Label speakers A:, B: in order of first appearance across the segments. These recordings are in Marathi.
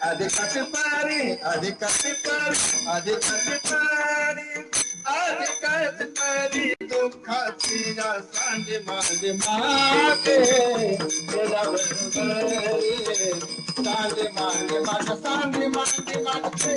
A: अधिकाची पारी अधिकाची पारी अधिकाची पारी अधिकाची पारी दुःखाची या सांगे माझे मागे सांगे मागे माझा सांगे मागे माझे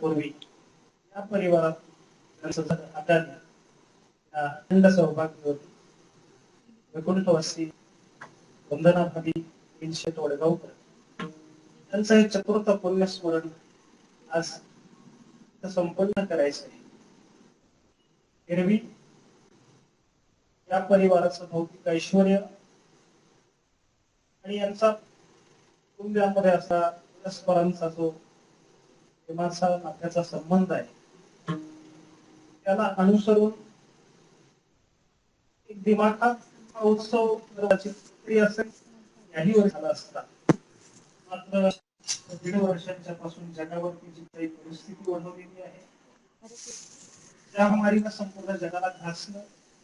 B: पूर्वी या परिवारात अखंड सौभाग्य होते. वैकुंठवासी वंदना भाभी विनशे तोडगावकर त्यांचं हे चतुर्थ पुण्यस्मरण आज संपन्न करायचं आहे. एरवी या परिवाराचं भौतिक ऐश्वर आणि यांचा कुटुंबामध्ये असा परस्परांचा जो प्रेमाचा नात्याचा संबंध आहे त्याला अनुसरून एक दिमाखात उत्सव असेल याही वर्ष झाला असता. मात्र 1.5 वर्षांच्या पासून जगावरती जी काही परिस्थिती ओढवलेली आहे त्या महामारीनं संपूर्ण जगाला घासलं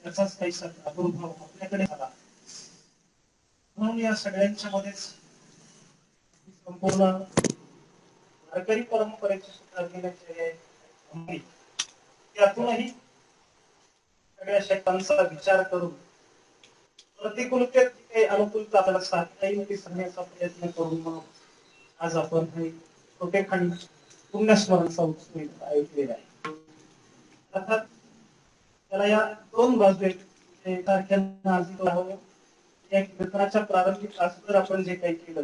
B: याचाच काहीसा प्रादुर्भाव आपल्याकडे झाला. म्हणून या सगळ्यांच्या मध्येच संपूर्ण वारकरी परंपरेची सुद्धा गेल्याचे त्यातूनही सगळ्या शक्यांचा विचार करून प्रतिकूलतेत काही अनुकूलता आपल्याला साधता येईल ती सांगण्याचा प्रयत्न करून आज आपण हे छोटेखानी पुण्यस्मरणचा उत्सव ऐकलेला आहे. अर्थात त्याला या 2 बाजू आहेत. या कीर्तनाच्या प्रारंभिक तासभर आपण जे काही केलं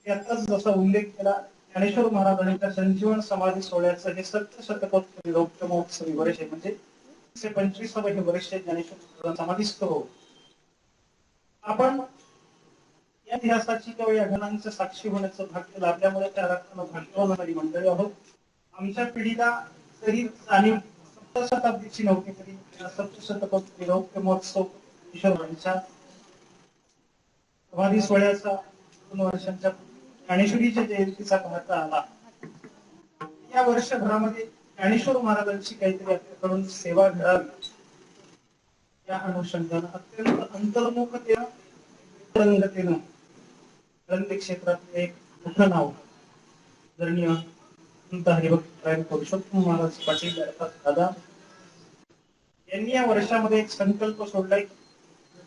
B: त्याचाच जसा उल्लेख केला ज्ञानेश्वर महाराजांच्या संजीवन समाधी सोहळ्याचं हे 700 रौप्य महोत्सवी वर्ष आहे. म्हणजे 25वे हे वर्ष ज्ञानेश्वर समाधीस्थ हो. आपण या इतिहासाची किंवा या घटनांचं साक्षी होण्याचं भाग्य लाभल्यामुळे त्या रक्तानं भाग्यवान मंडळी आहोत. आमच्या पिढीला तरी जाणीव 7 शताब्दीची नव्हती तरी 700 रौप्य महोत्सव ईश्वरांच्या समाधी सोहळ्याचा 2 वर्षांच्या ज्ञानेश्वरीच्या जयंतीचा पाहता आला. या वर्षभरामध्ये ज्ञानेश्वर महाराजांची काहीतरी आपल्याकडून सेवा घडावी या अनुषंगाने अत्यंत अंतर्मुखतेनं रंगतेनं ग्रंथ क्षेत्रातले एक मोठं नाव आदरणीय संत हरिभक्त पुरुषोत्तम महाराज पाटील अर्थात दादा यांनी या वर्षामध्ये एक संकल्प सोडलाय.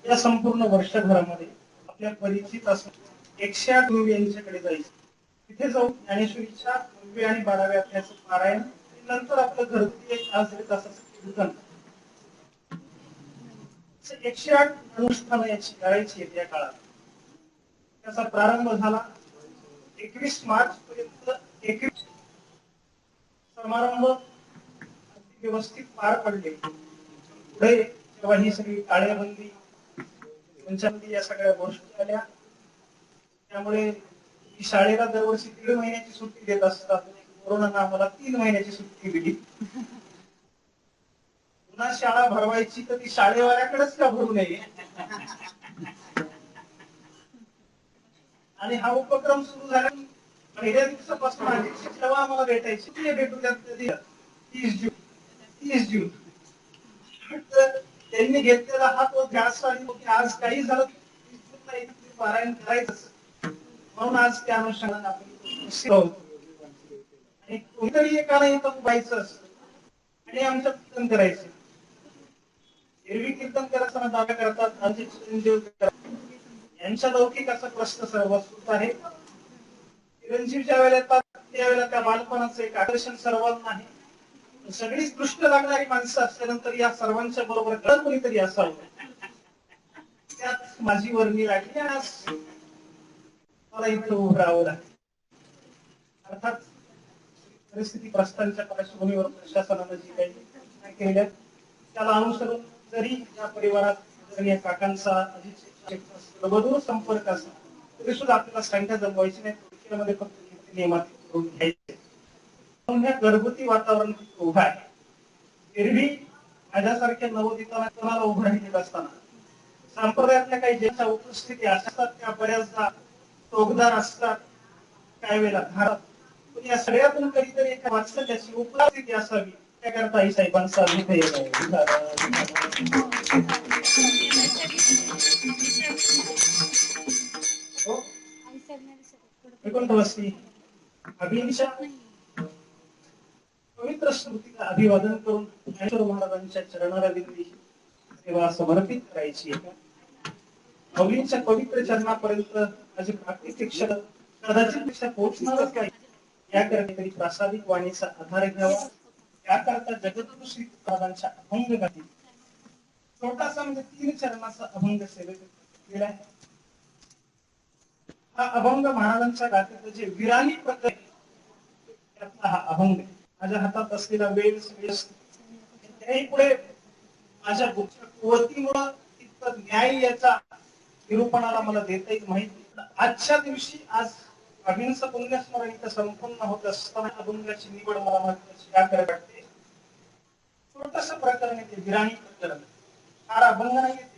B: या संपूर्ण वर्षभरामध्ये आपल्या परिचित असं 108 मूवी यांच्याकडे जायचं. तिथे जाऊन ज्ञानेश्वरीच्या 9वे आणि 12व्या अध्यायाचं पारायण, नंतर आपलं घरगुती एक तास दीड तासाचं कीर्तन, 108 अनुष्ठानं याची करायची आहेत या काळात. त्याचा प्रारंभ झाला 21 मार्च पर्यंत. 21 समारंभ व्यवस्थित पार पडले. पुढे जेव्हा ही सगळी टाळेबंदी पंचाबंदी या सगळ्या गोष्टी आल्या, त्यामुळे शाळेला दरवर्षी 1.5 महिन्याची सुट्टी देत असतात. कोरोनानं आम्हाला 3 महिन्याची सुट्टी दिली. पुन्हा शाळा भरवायची तर ती शाळेवाल्याकडेच का भरू नये, आणि हा उपक्रम सुरू झाला. पहिल्या दिवसापासून अध्यक्ष जेव्हा आम्हाला भेटायची ते भेटूयात 30 जून त्यांनी घेतलेला हा तो ध्यास की आज काही झालं पारायण करायचं, म्हणून आज त्या अनुषंगाने आपण आणि कोणतरी एकाला इथं उभायचं असतं आणि आमचं कीर्तन करायचं. एरवी कीर्तन करताना दाव्या करतात यांच्या लौकिकाचा प्रश्न सर्वस्कृत आहे. चिरंजीव ज्या वेळेला येतात त्यावेळेला त्या बालपणाचं एक आकर्षण सर्वांना आहे. सगळीच दृष्ट लागणारी माणसं असल्यानंतर या सर्वांच्या बरोबर कळत कोणीतरी असावं. त्यात माझी वर्णी लागली आणि आज मला इथं उभं राहावं लागलं. अर्थात परिस्थिती प्रश्नांच्या पार्श्वभूमीवर प्रशासनानं जी काही केल्या त्याला अनुसरून जरी या परिवारात जरी या काकांचा मधुर संपर्क असला तरी सुद्धा आपल्याला संख्या जमवायची नाही. थोडक्यामध्ये फक्त नियमात करून घ्यायचे. घरगुती वातावरण उभं आहे. एरवी माझ्यासारख्या नवोदितांना कोणाला उभं राहिलेलं असताना संप्रदायातल्या काही ज्यांच्या उपस्थिती असतात त्या बऱ्याचदा टोकदार असतात, काही वेळेला घरात. पण या सगळ्यातून कधीतरी एका वात्सल्याची उपस्थिती असावी त्याकरता आई साहेबांचा अभिनच्या पवित्र स्मृतीला अभिवादन करून ज्ञानेश्वर महाराजांच्या चरणारविंदी सेवा समर्पित करायची आहे. माऊलींच्या पवित्र चरणापर्यंत माझी प्राप्ती क्षण कदाचित पेक्षा पोहोचणारच नाही. याकरता तरी प्रासादिक वाणीचा आधार घ्यावा. त्याकरता जगद्गुरु श्री महाराजांच्या अभंग गाठी छोटासा म्हणजे 3 चरणाचा अभंग सेवेत केलाय. हा अभंग महाराजांच्या गाथेचं जे विराणी प्रकरण त्यातला हा अभंग माझ्या हातात असलेला वेळ त्याही पुढे माझ्या कुवतीमुळे इतकं न्याय याचा निरूपणाला मला देता येईल माहिती. आजच्या दिवशी आज अभिनचं पुण्यस्मरण इथं संपन्न होत असताना अभंगाची निवड मला महत्वाची या करत वाटते. छोटस प्रकरण येते विराणी प्रकरण. फार अभंग नाही येते.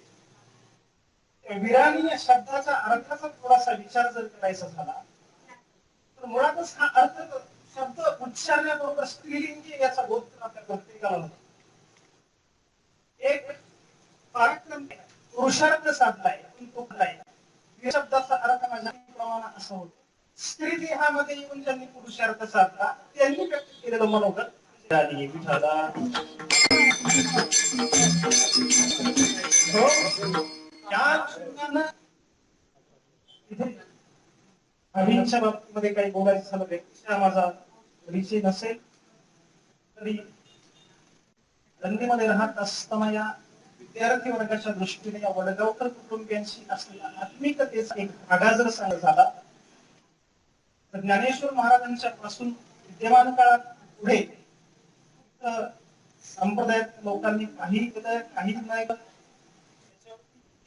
B: विराणी या शब्दाचा अर्थाचा थोडासा विचार जर करायचा झाला तर मुळातच हा अर्थ शब्द उच्चारण्याबरोबर स्त्रीलिंगी याचा बोध आपल्या प्रत्येकाला होतो. एक पराक्रम पुरुषार्थ साधलाय पण तो काय या शब्दाचा अर्थ माझ्या प्रमाणात असा होतो. स्त्री देहामध्ये येऊन ज्यांनी पुरुषार्थ साधला त्यांनी व्यक्त केलेलं मनोगत अभिनच्या बाबतीमध्ये काही बोलायचं झालं व्यक्तीचा माझा परिचय नसेल तरी धंदेमध्ये राहत असताना या विद्यार्थी वर्गाच्या दृष्टीने या वडगावकर कुटुंबियांशी असलेला आत्मिकतेचा एक धागा जर सांग झाला तर ज्ञानेश्वर महाराजांच्या पासून विद्यमान काळात पुढे संप्रदायात लोकांनी काही केलं काही नाही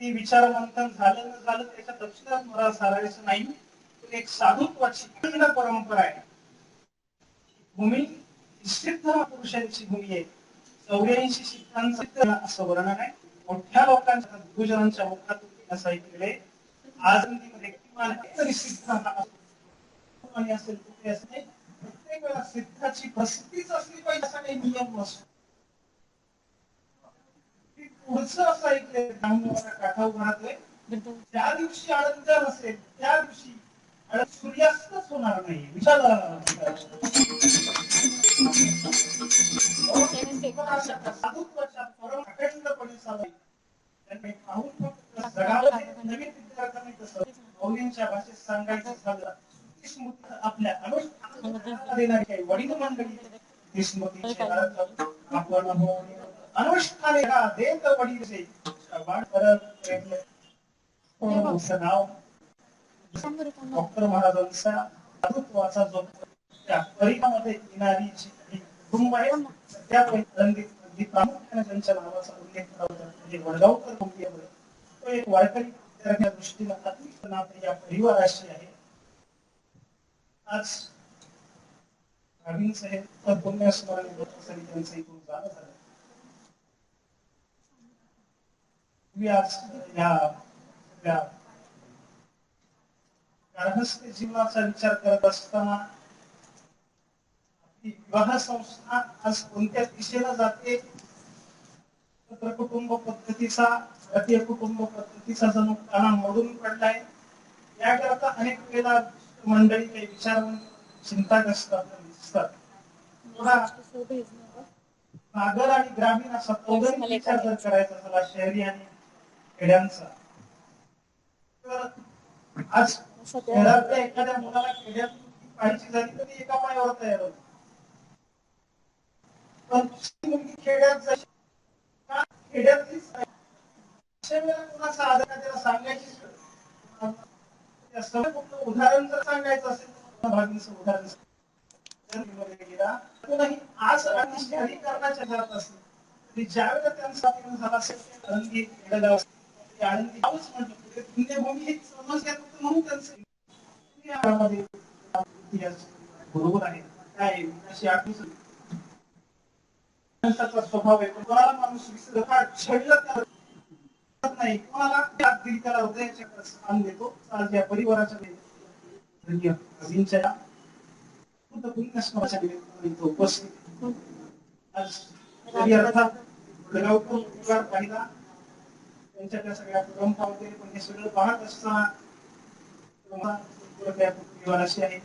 B: ती विचार मंथन झालं न झालं त्याच्या तपशिलात मला सारायचं नाही. पण एक साधुत्वाची परंपरा आहे. भूमी सिद्ध पुरुषांची भूमी आहे. 84 सिद्धांचं असं वर्णन आहे. मोठ्या लोकांच्या गुरुजनांच्या मुखातून असं ऐकले आज व्यक्तिमान तरी सिद्ध असेल कुठे असेल प्रत्येक वेळा सिद्धाची प्रसिद्धीच असली पाहिजे असा काही नियम नसतो. पुढचं असं ऐकलंय काठा उभारले ज्या दिवशी आनंद नसेल त्या दिवशी आणि सूर्यास्तच होणार नाही विचार साधुत्वाच्या परम अखंडपणे चालू त्यांनी पाहून फक्त जगामध्ये नवीन विद्यार्थ्यांनी कसं मौलींच्या भाषेत सांगायचं झालं ती स्मृती आपल्या अनुष्ठानाला देणारी काही वडील मंडळी ती स्मृतीचे अर्थ आपण अनुष्ठाने का देत वडील वाढ परत नाव डॉक्टर महाराजांचा साधुत्वाचा जो त्या परिणामामध्ये येणारी जी कुटुंब आहे त्यापैकी अगदी प्रामुख्याने त्यांच्या नावाचा उल्लेख करावा म्हणजे वडगावकर कुटुंबामध्ये तो एक वारकरी विद्यार्थ्या दृष्टीने आत्मिक नाते या परिवाराशी आहे. आज नवीन साहेब तर पुण्यस्मरण होण्यासाठी त्यांचं इथून जाणं झालं. मी आज या गार्हस्थ जीवनाचा विचार करत असताना विवाह संस्था आज कोणत्या दिशेला जाते तर कुटुंब पद्धतीचा भारतीय कुटुंब पद्धतीचा जणू काना मोडून पडलाय. याकरता अनेक वेळेला मंडळी काही विचार चिंताग्रस्त दिसतात. नागर आणि ग्रामीण असा दोघांनी विचार जर करायचा झाला शहरी आणि खेड्यांचा तर आज शहरातल्या एखाद्या मुलाला खेड्यात पाहिजे झाली तर ती एका पायावर तयार होती. पण मुलगी खेड्यात जाईल खेड्यातलीच अशा वेळेला कोणाचा आधार त्याला सांगायची उदाहरण जर सांगायचं असेल भागीचं उदाहरण गेला कोणाही आज आणि शहरीकरणाच्या घरात असेल तरी ज्यावेळेला त्यांचा झाला असेल आळंदी खेडेगाव आळंदी गावच म्हणतो पुण्यभूमी ही समजण्यात म्हणून त्यांचं बरोबर आहे काय अशी आठवण माणसाचा स्वभाव आहे पण कोणाला माणूस छळलं नाही कोणाला दिली त्याला हृदयाच्या स्थान देतो. आज या परिवाराच्या उपस्थित आज पाहिला त्यांच्या सगळ्या परंपरा वगैरे पण हे सगळं पाहत असताना परिवाराशी आहे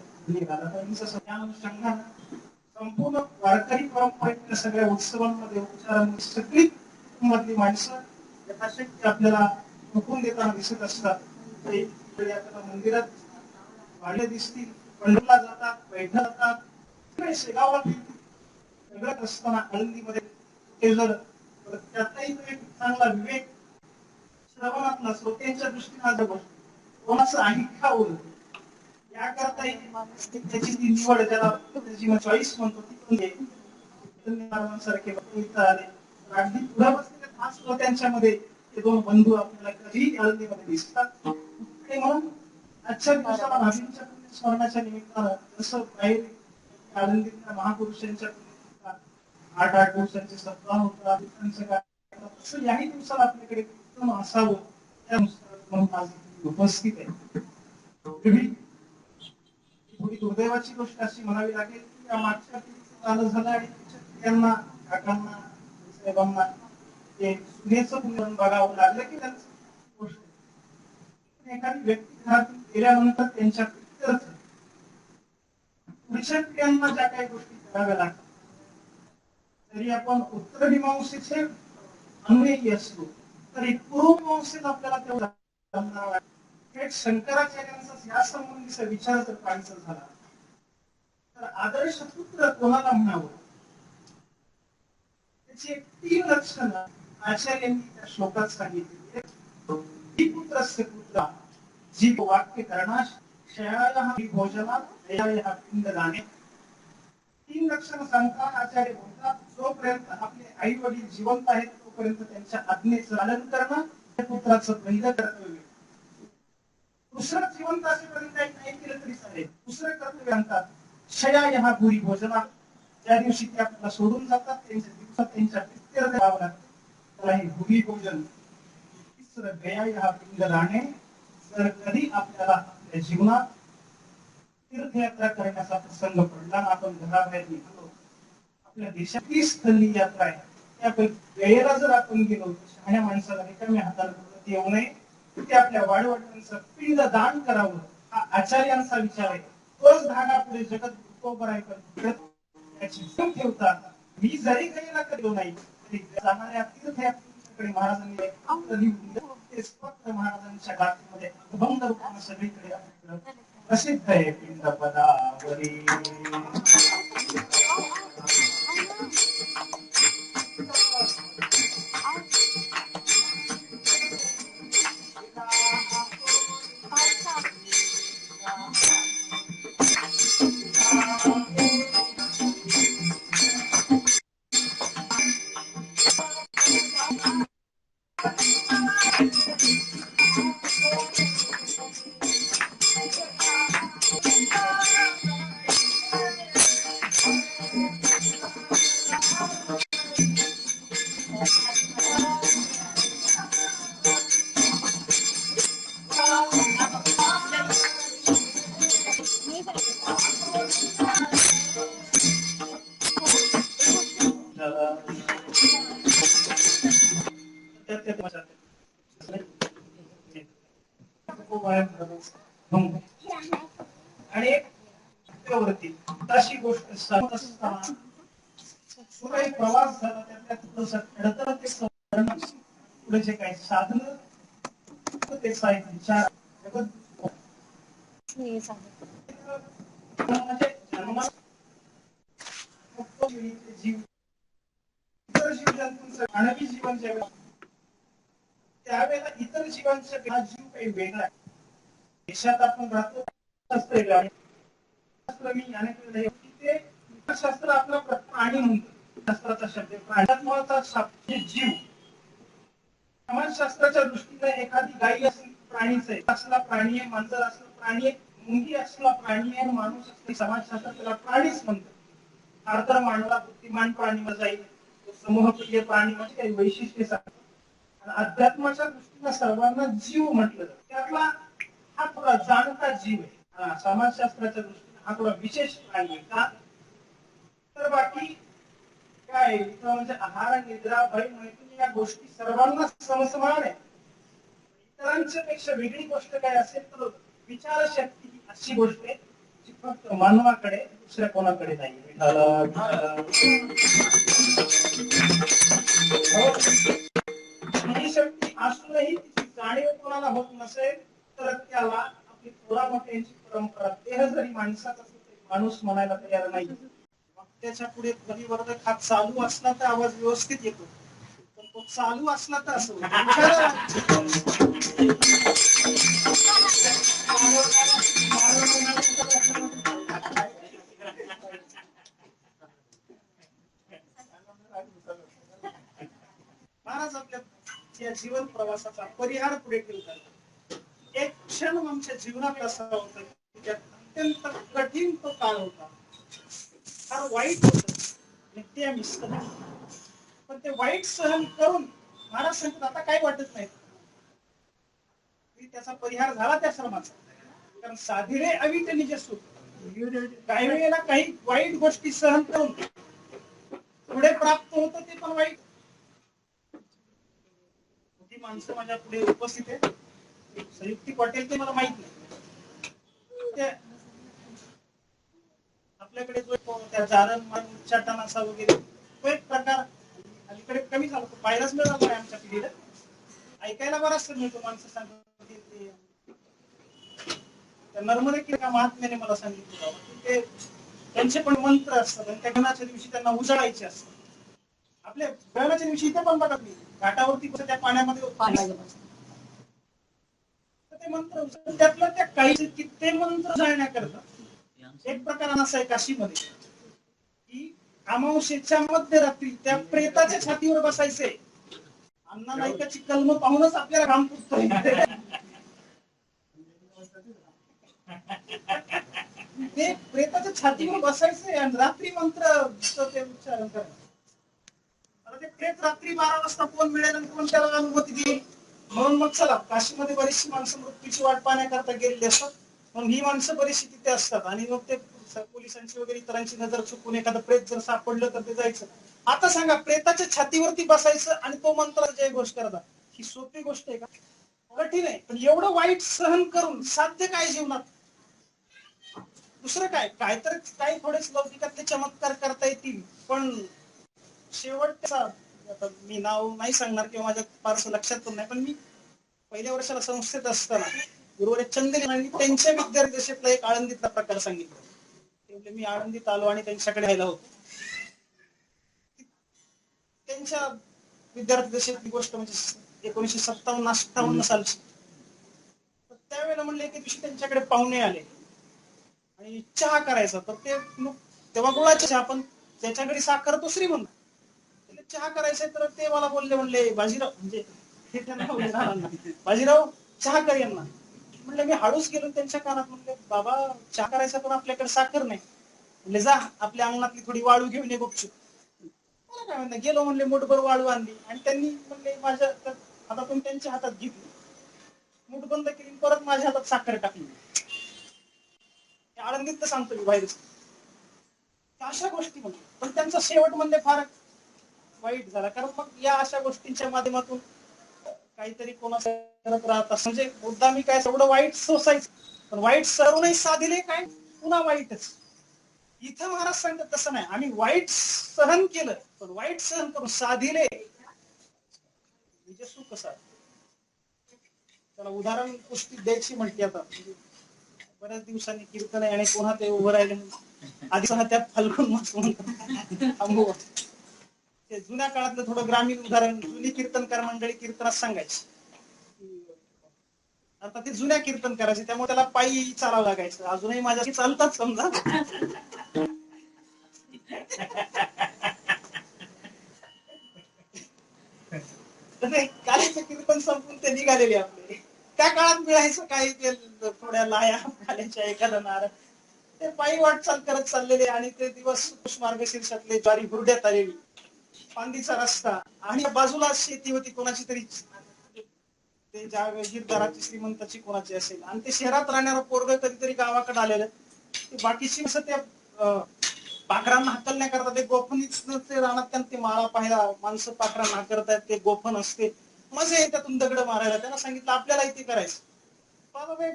B: संपूर्ण वारकरी परंपरेच्या सगळ्या उत्सवांमध्ये उपचारांमध्ये सगळी कुटुंबातली माणसं यथाशक्ती आपल्याला झोपून देताना दिसत असतात. मंदिरात वाढले दिसतील पंढरला जातात बैठा जातात शेगावातील सगळ्यात असताना आळंदीमध्ये ते जर त्यातही एक चांगला विवेक श्रवणातला श्रोत्यांच्या दृष्टीने आज कोणाचं ऐकावं याकरता त्याची ती निवड ज्याला त्याची चॉईस म्हणतो ती पण सारखे आले अगदी पुढे बसलेले खास त्यांच्यामध्ये ते दोन बंधू आपल्याला कधीही आळंदीमध्ये दिसतात. आणि म्हणून आजच्या दिवसाला भाभींच्या स्मरणाच्या निमित्तानं जसं बाहेर आळंदीतल्या महापुरुषांच्या 8 दिवसांचे सप्ताह होता तसं याही दिवसाला आपल्याकडे उत्तम असावं त्यानुसार म्हणून आज उपस्थित आहे. थोडी दुर्दैवाची गोष्ट अशी म्हणावी लागेल की या मागच्या झालं झालं आणि त्यांना काकांना साहेबांना ते सुनेचं पुण्य बघावं लागलं की त्यांचं गोष्ट एखादी व्यक्ती घरातून गेल्यानंतर त्यांच्या पुढच्या पिढ्यांना ज्या काही गोष्टी कराव्या लागतात तरी आपण उत्तर मीमांसेचे अनुयायी असलो तरी पूर्व मीमांसेत आपल्याला तेवढा थेट शंकराचार्यांचा या संबंधीचा विचार जर पाहायचा झाला तर आदर्श पुत्र कोणाला म्हणावं त्याची 3 लक्षणं आचार्यांनी त्या श्लोकात सांगितली. पुत्रस्य पुत्र जी वाक्य करणाश क्षयायः भोजना दयायः पिंडदाने 3 लक्षणं सांगताना आचार्य बोलतात जोपर्यंत आपले आई वडील जिवंत आहेत तोपर्यंत त्यांच्या आज्ञेचं पालन करणं हे पुत्राचं पहिलं कर्तव्य. दुसरं जिवंत असेपर्यंत काही नाही केलं तरी चालेल. दुसरं कर्तव्य म्हणतात क्षयायः भूरी भोजना ज्या दिवशी ते आपल्याला सोडून जातात त्यांच्या दिवसात त्यांच्या पित्तर द्यावं लागतं त्याला हे भूरी भोजन. तिसरं गयायः पिंडदाने जर कधी आपल्याला आपल्या जीवनात तीर्थयात्रा करण्याचा प्रसंग पडला ना आपण घराबाहेर निघालो आपल्या देशातली स्थली यात्रा आहे त्यापैकी गयेला जर आपण गेलो शहाण्या माणसाला रिकाम्या हाताने येऊ नये ते आपल्या वाडवडिलांचं पिंड दान करावं आचार्यांचा विचार आहे. तोच धागा पुढे जगत बरोबर आहे पण ठेवतात. मी जरी काही ना करू नाही तरी जाणाऱ्या तीर्थयात्रेकडे महाराजांनी महाराजांच्या गाथेमध्ये अभंग रूपाने सगळीकडे प्रसिद्ध आहे. पिंड पदावरी आणि वरती अशी गोष्ट सांगत असताना काही प्रवास झाला त्यातल्या पुढे जे काही साधन ते विचार जीव इतर जीवजंतूंचं मानवी जीवन जे त्यावेळेला इतर जीवांचा जीव काही वेगळा आहे. देशात आपण राहतो शास्त्र आपला प्राणी म्हणतो. शास्त्राचा शब्द प्राण्याचा जीव समाजशास्त्राच्या दृष्टीने एखादी गाई असली प्राणीच आहे, असला प्राणी आहे, मांजर असला प्राणी आहे, मुंगी असला प्राणी आहे, माणूस असला समाजशास्त्र त्याला प्राणीच म्हणतो. आर्तर मानवाला बुद्धिमान प्राणी जाईल, समूहप्रिय प्राणी म्हणजे काही वैशिष्ट्य सांगतात. अध्यात्माच्या दृष्टीने सर्वांना जीव म्हटलं जातं. त्यातला हा थोडा जाणता जीव आहे. समाजशास्त्राच्या दृष्टीने हा थोडा विशेष प्राणी आहे. का तर बाकी काय म्हणजे आहार निद्रा भय मैथुन या गोष्टी सर्वांना समसमान आहे. इतरांच्या पेक्षा वेगळी गोष्ट काय असेल तर विचारशक्ती ही अशी गोष्ट आहे जी फक्त मानवाकडे दुसऱ्या कोणाकडे नाही. ही शक्ती असूनही तिची जाणीव कोणाला होत नसेल तर त्याला आपली थोडा मोठ्यांची परंपरा देह जरी माणसाचा माणूस म्हणायला तयार नाही. त्याच्या पुढे ध्वनिवर्धक हा चालू असला तर आवाज व्यवस्थित येतो, पण तो चालू असला तर असं महाराज आपल्या या जीवन प्रवासाचा परिहार पुढे ठेवतात. एक क्षण आमच्या जीवनात असा होता की अत्यंत कठीण तो काळ होता, फार वाईट होत ते आम्ही पण ते वाईट सहन करून महाराज सांगतात आता काय वाटत नाही. त्याचा परिहार झाला त्या श्रमाचा. कारण साधिरे अविट निज सुख. काही वेळेला काही वाईट गोष्टी सहन करून पुढे प्राप्त होतं ते पण वाईट. ती माणसं माझ्या पुढे उपस्थित आहे. संयुक्ती पटेल ते मला माहित नाही. आपल्याकडे जो त्या जारण उच्चाटनाचा वगैरे तो एक प्रकार अलीकडे कमी झाला, तो पाहायलाच मिळाला नाही आमच्या पिढीला. ऐकायला बराच मिळतो. माणसं सांगतात नर्मदे एका महात्म्याने मला सांगितलं ते त्यांचे पण मंत्र असतात आणि त्या गणाच्या दिवशी त्यांना उजळायचे असतात. आपल्या गणाच्या दिवशी इथे पण बघा घाटावरती त्या पाण्यामध्ये ते मंत्र त्यातलं त्या काही ते मंत्र जाळण्याकरता एक प्रकार असा आहे काशीमध्ये की अमावस्येच्या मध्यरात्री त्या प्रेताच्या छातीवर बसायचे. अण्णा नाईकाची कलम पाहूनच आपल्याला घाम फुटतोय. ते प्रेताच्या छातीवर बसायचे आणि रात्री मंत्र ते उच्चारण करायचं. आता ते प्रेत रात्री 12 वाजता कोण मिळेल आणि कोण त्याला अनुभूती देईल म्हणून मग चला काशीमध्ये बरीचशी माणसं मृत्यूची वाट पाहण्याकरता गेलेली असतात. मग ही माणसं बरीचशी तिथे असतात आणि मग ते पोलिसांची वगैरे इतरांची नजर चुकून एखादं प्रेत जर सापडलं तर ते जायचं. आता सांगा प्रेताच्या छातीवरती बसायचं आणि तो मंत्र जय घोष करता, ही सोपी गोष्ट आहे का? कठीण आहे. पण एवढं वाईट सहन करून साध्य काय जीवनात दुसरं काय काय तर काही थोडेच लौकिकातले चमत्कार करता येतील, पण शेवटचा आता मी नाव नाही सांगणार किंवा माझ्या फारसं लक्षात पण नाही, पण मी पहिल्या वर्षाला संस्थेत असताना गुरुवारी चंदेल आणि त्यांच्या विद्यार्थी दशेतला एक आळंदीतला प्रकार सांगितला. ते म्हणजे मी आळंदीत आलो आणि त्यांच्याकडे राहिला होतो. त्यांच्या विद्यार्थी दशेतली गोष्ट म्हणजे 1957-58 सालची. तर त्यावेळेला म्हणले एके दिवशी त्यांच्याकडे पाहुणे आले आणि चहा करायचा. तर ते तेव्हा गुळाची चहा, पण त्याच्याकडे साखर तो श्रीमंत. चहा करायचंय तर ते मला म्हणले बाजीराव, म्हणजे हे त्यांना बोलले राणांना, बाजीराव चहा कर यांना. म्हणले मी हळूच गेलो त्यांच्या कानात, म्हणले बाबा चहा करायचा पण आपल्याकडे साखर नाही. म्हणले जा आपल्या अंगणातली थोडी वाळू घेऊन ये गुपचूप. मला काय म्हणलं, गेलो म्हणले मुठभर वाळू आणली आणि त्यांनी म्हणले माझ्या हातातून त्यांच्या हातात घेतली, मूठ बंद केली, परत माझ्या हातात साखर टाकली. आळंदीत तर सांगतो मी बाहेरच. अशा गोष्टी म्हणजे, पण त्यांचा शेवट म्हणजे फार वाईट झाला. कारण मग या अशा गोष्टींच्या माध्यमातून काहीतरी कोणाचं करत राहत असं, म्हणजे मुद्दा मी काय एवढं वाईट सोसायचं, पण वाईट सहूनही साधिले काय पुन्हा वाईटच. इथं महाराज सांगतात तसं नाही, आम्ही वाईट सहन केलं, पण वाईट सहन करून साधिले म्हणजे सुख कसं. त्याला उदाहरण पुष्टी द्यायची म्हटली आता, बऱ्याच दिवसांनी कीर्तन आहे आणि पुन्हा ते उभं राहिले. आधी त्यात फाल्गुन मास म्हणतात. ते जुन्या काळातलं थोडं ग्रामीण उदाहरण जुनी कीर्तनकार मंडळी कीर्तनात सांगायची. आता ते जुन्या कीर्तन करायचे, त्यामुळे त्याला पायी चालावं लागायचं. अजूनही माझ्या चालतात समजा. कालीचं कीर्तन संपून ते निघालेले आपले. त्या काळात मिळायचं काही ते थोड्या लाया खाल्याच्या एखादा नारळ, ते पायी वाटचाल करत चाललेले. आणि ते दिवस मार्गशीर्षातले ज्वारी हुरड्यात आलेली, पांदीचा रस्ता, आणि बाजूला शेती होती कोणाची तरी, ते ज्या गिरदाराची श्रीमंताची कोणाची असेल, आणि ते शहरात राहणारं पोरग कधीतरी गावाकडे आलेलं. बाकीची असं त्या पाखरांना हाकलण्याकरता ते गोफनीच ते रानात त्यांना ते माळा पाहिला, माणसं पाखरांना हाकलतायत, ते गोफन असते, मजा येते त्यातून दगड मारायला. त्यांना सांगितलं आपल्याला इथे करायचं.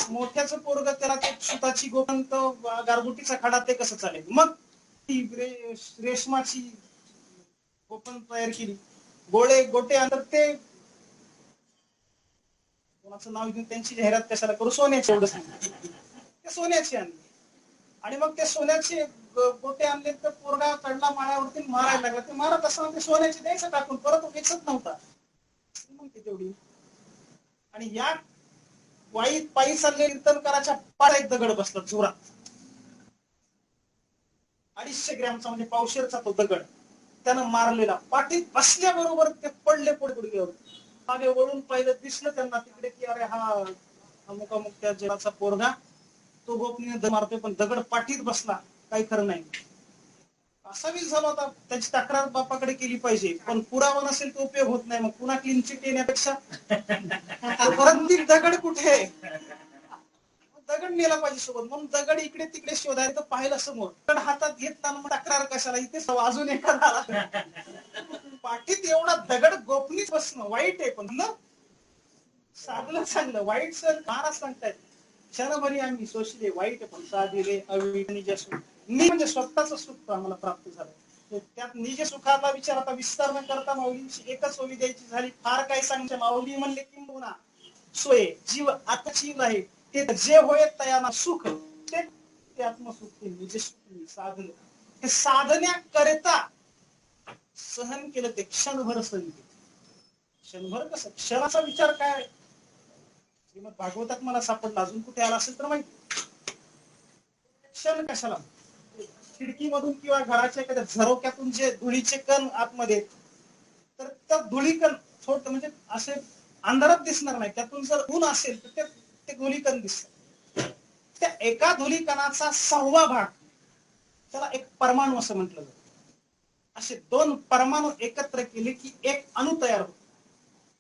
B: मोठ्याचं पोरग त्याला ते सुताची गोफन तो गारगुटीचा खडा, ते कसं चालेल. मग ती रेशमाची गोफन तयार केली, गोटे अंतर, ते कोणाचं नाव घेऊन त्यांची जाहिरात कशाला करू, सोन्याची एवढं सांगितलं, ते सोन्याची आणली. आणि मग ते सोन्याचे गोटे आणले, तर पोरगा चढला माळ्यावरती मारायला लागला. ते मारत असताना ते सोन्याचे द्यायचं टाकून, परत वेचत नव्हता. तेवढी. आणि या वाईट पायी चालले कीर्तनकाराच्या पाय एक दगड बसला जोरात, 250 ग्रॅमचा म्हणजे पावशेरचा तो दगड त्यानं मारलेला. पाठीत बसल्याबरोबर ते पडले गुडघ्यावर. मागे वळून पाहिलं, दिसलं त्यांना तिकडे की अरे हा अमुक अमुक त्या जगाचा पोरगा, तो गोपनीय मारतोय, पण दगड पाठीत बसला, काही खरं नाही. असा वीज झाला होता. त्याची तक्रार बापाकडे केली पाहिजे, पण पुरावा नसेल तो उपयोग होत नाही. मग पुन्हा क्लीन चिट येण्यापेक्षा परत ती दगड कुठे आहे, दगड नेला पाहिजे सोबत. म्हणून दगड इकडे तिकडे शोधायला, तर पाहिलं समोर, दगड हातात घेतला, तक्रार कशाला, इथे अजून एखादा पाठीत एवढा दगड गोपनीच बसणं वाईट आहे. पण ना साधलं चांगलं, वाईट सर महाराज सांगतायत क्षणभरी आम्ही सोशले वाईट, पण साधिले अवीट निज सुख. म्हणजे स्वतःच सुख आम्हाला प्राप्त झालं. त्यात निज सुखाचा विचार आता विस्तार न करता माऊलींची एकच ओवी द्यायची झाली. फार काय सांगते माऊली म्हणले किंबहुना सोय जीव आत्मजीव आहे, ते जे होय तयाना सुख, ते आत्मसुख, ते निज सुख साधलं. हे साधण्याकरिता सहन केलं, ते क्षणभर सहन केलं. क्षणभर कसं, क्षणाचा विचार काय श्रीमद भागवतात मला सापडला, अजून कुठे आला असेल तर माहिती. क्षण कशाला, खिडकीमधून किंवा घराच्या एखाद्या झरोक्यातून जे धुळीचे कण आतमध्ये, तर त्या धुळीकण छोट म्हणजे असे अंधारात दिसणार नाही, त्यातून जर ऊन असेल तर ते धुळीकण दिसतात. त्या एका धुळीकणाचा 6वा भाग, त्याला एक परमाणू असं म्हटलं जातं. असे 2 परमाणू एकत्र केले की एक अणु तयार होतो.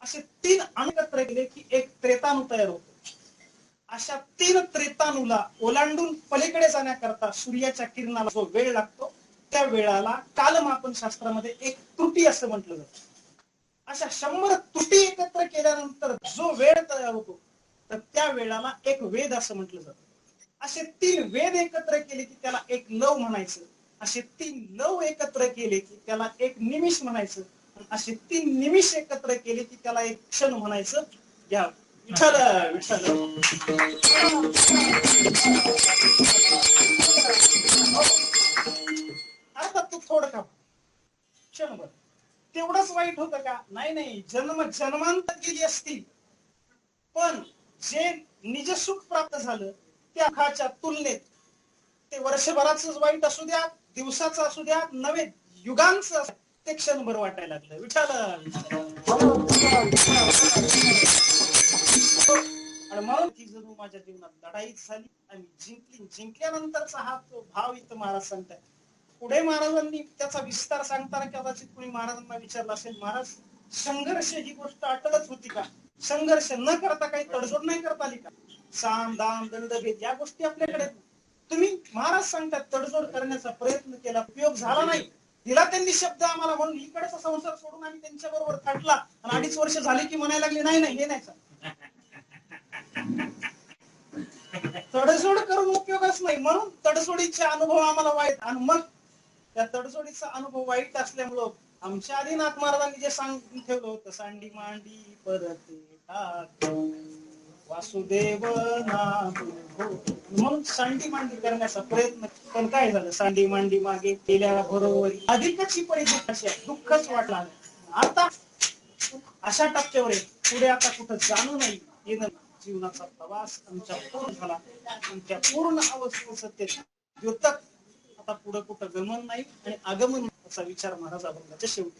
B: असे 3 अणु एकत्र केले की एक त्रेताणू तयार होतो. अशा 3 त्रेताणूला ओलांडून पलीकडे जाण्याकरता सूर्याच्या किरणाला जो वेळ लागतो, त्या वेळाला कालमापन शास्त्रामध्ये एक त्रुटी असं म्हटलं जातं. अशा 100 त्रुटी एकत्र केल्यानंतर जो वेळ तयार होतो, तर त्या वेळाला एक वेद असं म्हटलं जातं. असे 3 वेद एकत्र केले की त्याला एक लव म्हणायचं, असे 3 लव एकत्र केले की त्याला एक निमिष म्हणायचं, असे 3 निमिष एकत्र केले की त्याला एक क्षण म्हणायचं. या विठ्ठल विठ्ठल. अर्थात तू थोडं का क्षणभर तेवढंच वाईट होतं का? नाही नाही, जन्म जन्मांतर गेली असतील, पण जे निजसुख प्राप्त झालं त्या सुखाच्या तुलनेत ते वर्षभराच वाईट असू द्या, दिवसाचं असू द्या, नवे युगांचं ते क्षणभर वाटायला लागलं. विठ्ठल. आणि म्हणून ती जणू माझ्या जीवनात लढाईच झाली आणि जिंकली. जिंकल्यानंतरचा हा तो भाव इथं महाराज सांगताय. पुढे महाराजांनी त्याचा विस्तार सांगताना कदाचित कोणी महाराजांना विचारलं असेल, महाराज संघर्ष ही गोष्ट अटलच होती का? संघर्ष न करता काही तडजोड नाही करता आली का? साम दाम दंडभेद या गोष्टी आपल्याकडे तुम्ही महाराज सांगतात तडजोड करण्याचा प्रयत्न केला, उपयोग झाला नाही. दिला त्यांनी शब्द आम्हाला, म्हणून इकडेचा संसार सोडून आम्ही त्यांच्या बरोबर थाटला आणि 2.5 वर्ष झाली की म्हणायला लागले नाही नाही हे नाही. तडजोड करून उपयोगच नाही, म्हणून तडजोडीचे अनुभव आम्हाला वाईट. आणि मग त्या तडजोडीचा अनुभव वाईट असल्यामुळं आमच्या आदिनाथ महाराजांनी जे सांगून ठेवलं होतं, सांडी मांडी परते टाक वासुदेव नाम हो, म्हणून सांडी मांडी करण्याचा प्रयत्न. पण काय झालं, सांडी मांडी मागे गेल्या बरोबर अधिकची परिस्थिती दुःखच वाटला. आता अशा टप्प्यावर पुढे आता कुठं जाणं नाही येणं, जीवनाचा प्रवास आमच्या पूर्ण झाला. त्या पूर्ण अवस्थेचं ते द्योतक आता पुढे कुठं गमन नाही आणि आगमन असा विचार महाराज अभंगाच्या शेवटी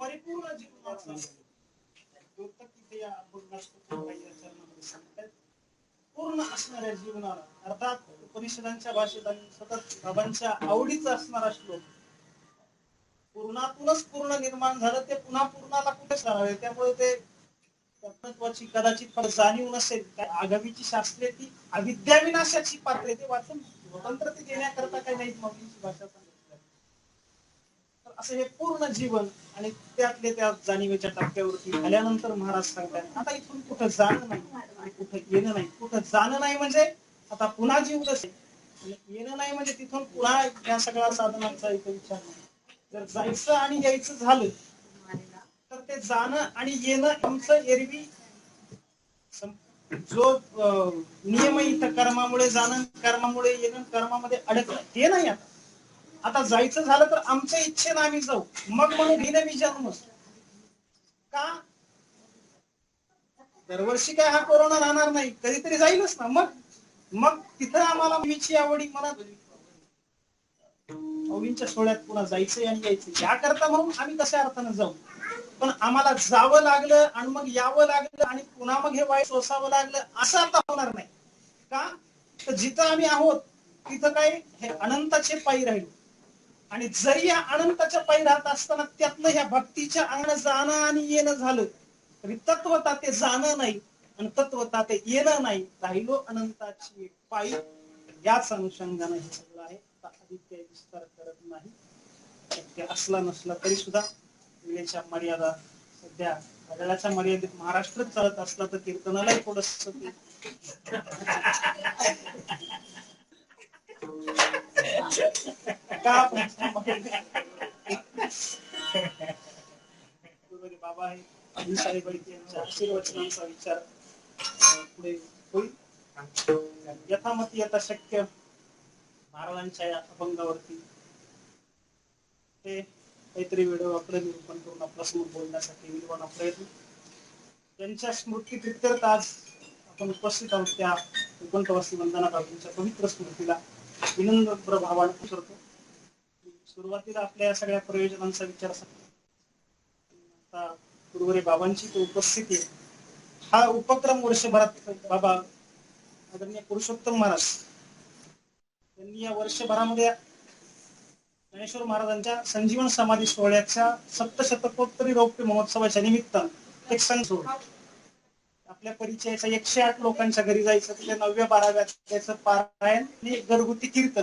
B: परिपूर्ण जीवनाचा पूर्ण असणाऱ्या जीवनाला, अर्थात उपनिषदांच्या भाषेत आणि सतत बाबांच्या आवडीचा असणारा श्लोक, पूर्णातूनच पूर्ण निर्माण झालं ते पुन्हा पूर्णाला कुठे जाणार. त्यामुळे ते तत्वाची कदाचित जाणीव नसेल. आगामीची शास्त्रे ती अविद्या विनाशाची पात्रे ते वाचून स्वतंत्रते देण्याकरता काही नाही माऊलींची भाषा सांगितली. तर असं हे पूर्ण जीवन आणि त्यातले त्या जाणीवेच्या टप्प्यावरती आल्यानंतर महाराज सांगतात आता इथून कुठं जाणं नाही आणि कुठं येणं नाही. कुठं जाणं नाही म्हणजे आता पुन्हा जीव कसे आणि येणं नाही म्हणजे तिथून पुन्हा या सगळ्या साधनांचा इथे विचार नाही. जर जायचं आणि यायचं झालं तर ते जाणं आणि येणं आमचं एरवी जो नियम इथं कर्मामुळे जाणं कर्मामुळे येणं कर्मामध्ये अडकणं हे नाही. आता जायचं झालं तर आमच्या इच्छेनं आम्ही जाऊ मग म्हणून घेणं मी जन्म का दरवर्षी काय हा कोरोना राहणार नाही कधीतरी जाईलच ना. मग मग तिथं आम्हाला मीची आवडी मला माऊलींच्या सोहळ्यात पुन्हा जायचंय आणि यायचं याकरता म्हणून आम्ही कशा अर्थानं जाऊ. पण आम्हाला जावं लागलं आणि मग यावं लागलं आणि पुन्हा मग हे वाईट सोसावं लागलं असं आता होणार नाही का. तर जिथं आम्ही आहोत तिथं काय हे अनंताचे पायी राहिलो आणि जरी या अनंताच्या पायी राहत असताना त्यातलं ह्या भक्तीच्या अंगण जाणं आणि येणं झालं तरी तत्वता ते जाणं नाही आणि तत्वता ते येणं नाही. राहिलो अनंताची पायी याच अनुषंगाने हे सगळं आहे. आदित्य विस्तार करत नाही शक्य असला नसला तरी सुद्धा वेळेच्या मर्यादा सध्या घड्याळाच्या मर्यादेत महाराष्ट्रच चालत असला तर कीर्तनालाही थोडस बाबा आहे साहेब यांच्या आशीर्वचनांचा विचार पुढे होईल. यथामती यथाशक्य महाराजांच्या या अभंगावरती ते काहीतरी व्हिडिओ आपलं निरूपण करून आपला समोर बोलण्यासाठी विद्वान प्रयत्न त्यांच्या स्मृती प्रित्यर्थ आज आपण उपस्थित आहोत त्या उपंतवासी वंदना बाबूंच्या पवित्र स्मृतीला विनम्र भावाने करतो. सुरुवातीला आपल्या या सगळ्या प्रयोजनांचा विचार आता गुरुवारी बाबांची उपस्थिती हा उपक्रम वर्षभरात बाबा आदरणीय पुरुषोत्तम महाराज त्यांनी या वर्षभरामध्ये ज्ञानेश्वर महाराजांच्या संजीवन समाधी सोहळ्याच्या सप्तशतकोत्तरी रौप्य महोत्सवाच्या निमित्तानं एक सण सोहळा आपल्या परिचयाच्या 108 लोकांच्या घरी जायचं तिथे 9व्या-12व्या त्याचं पारायण आणि घरगुती कीर्तन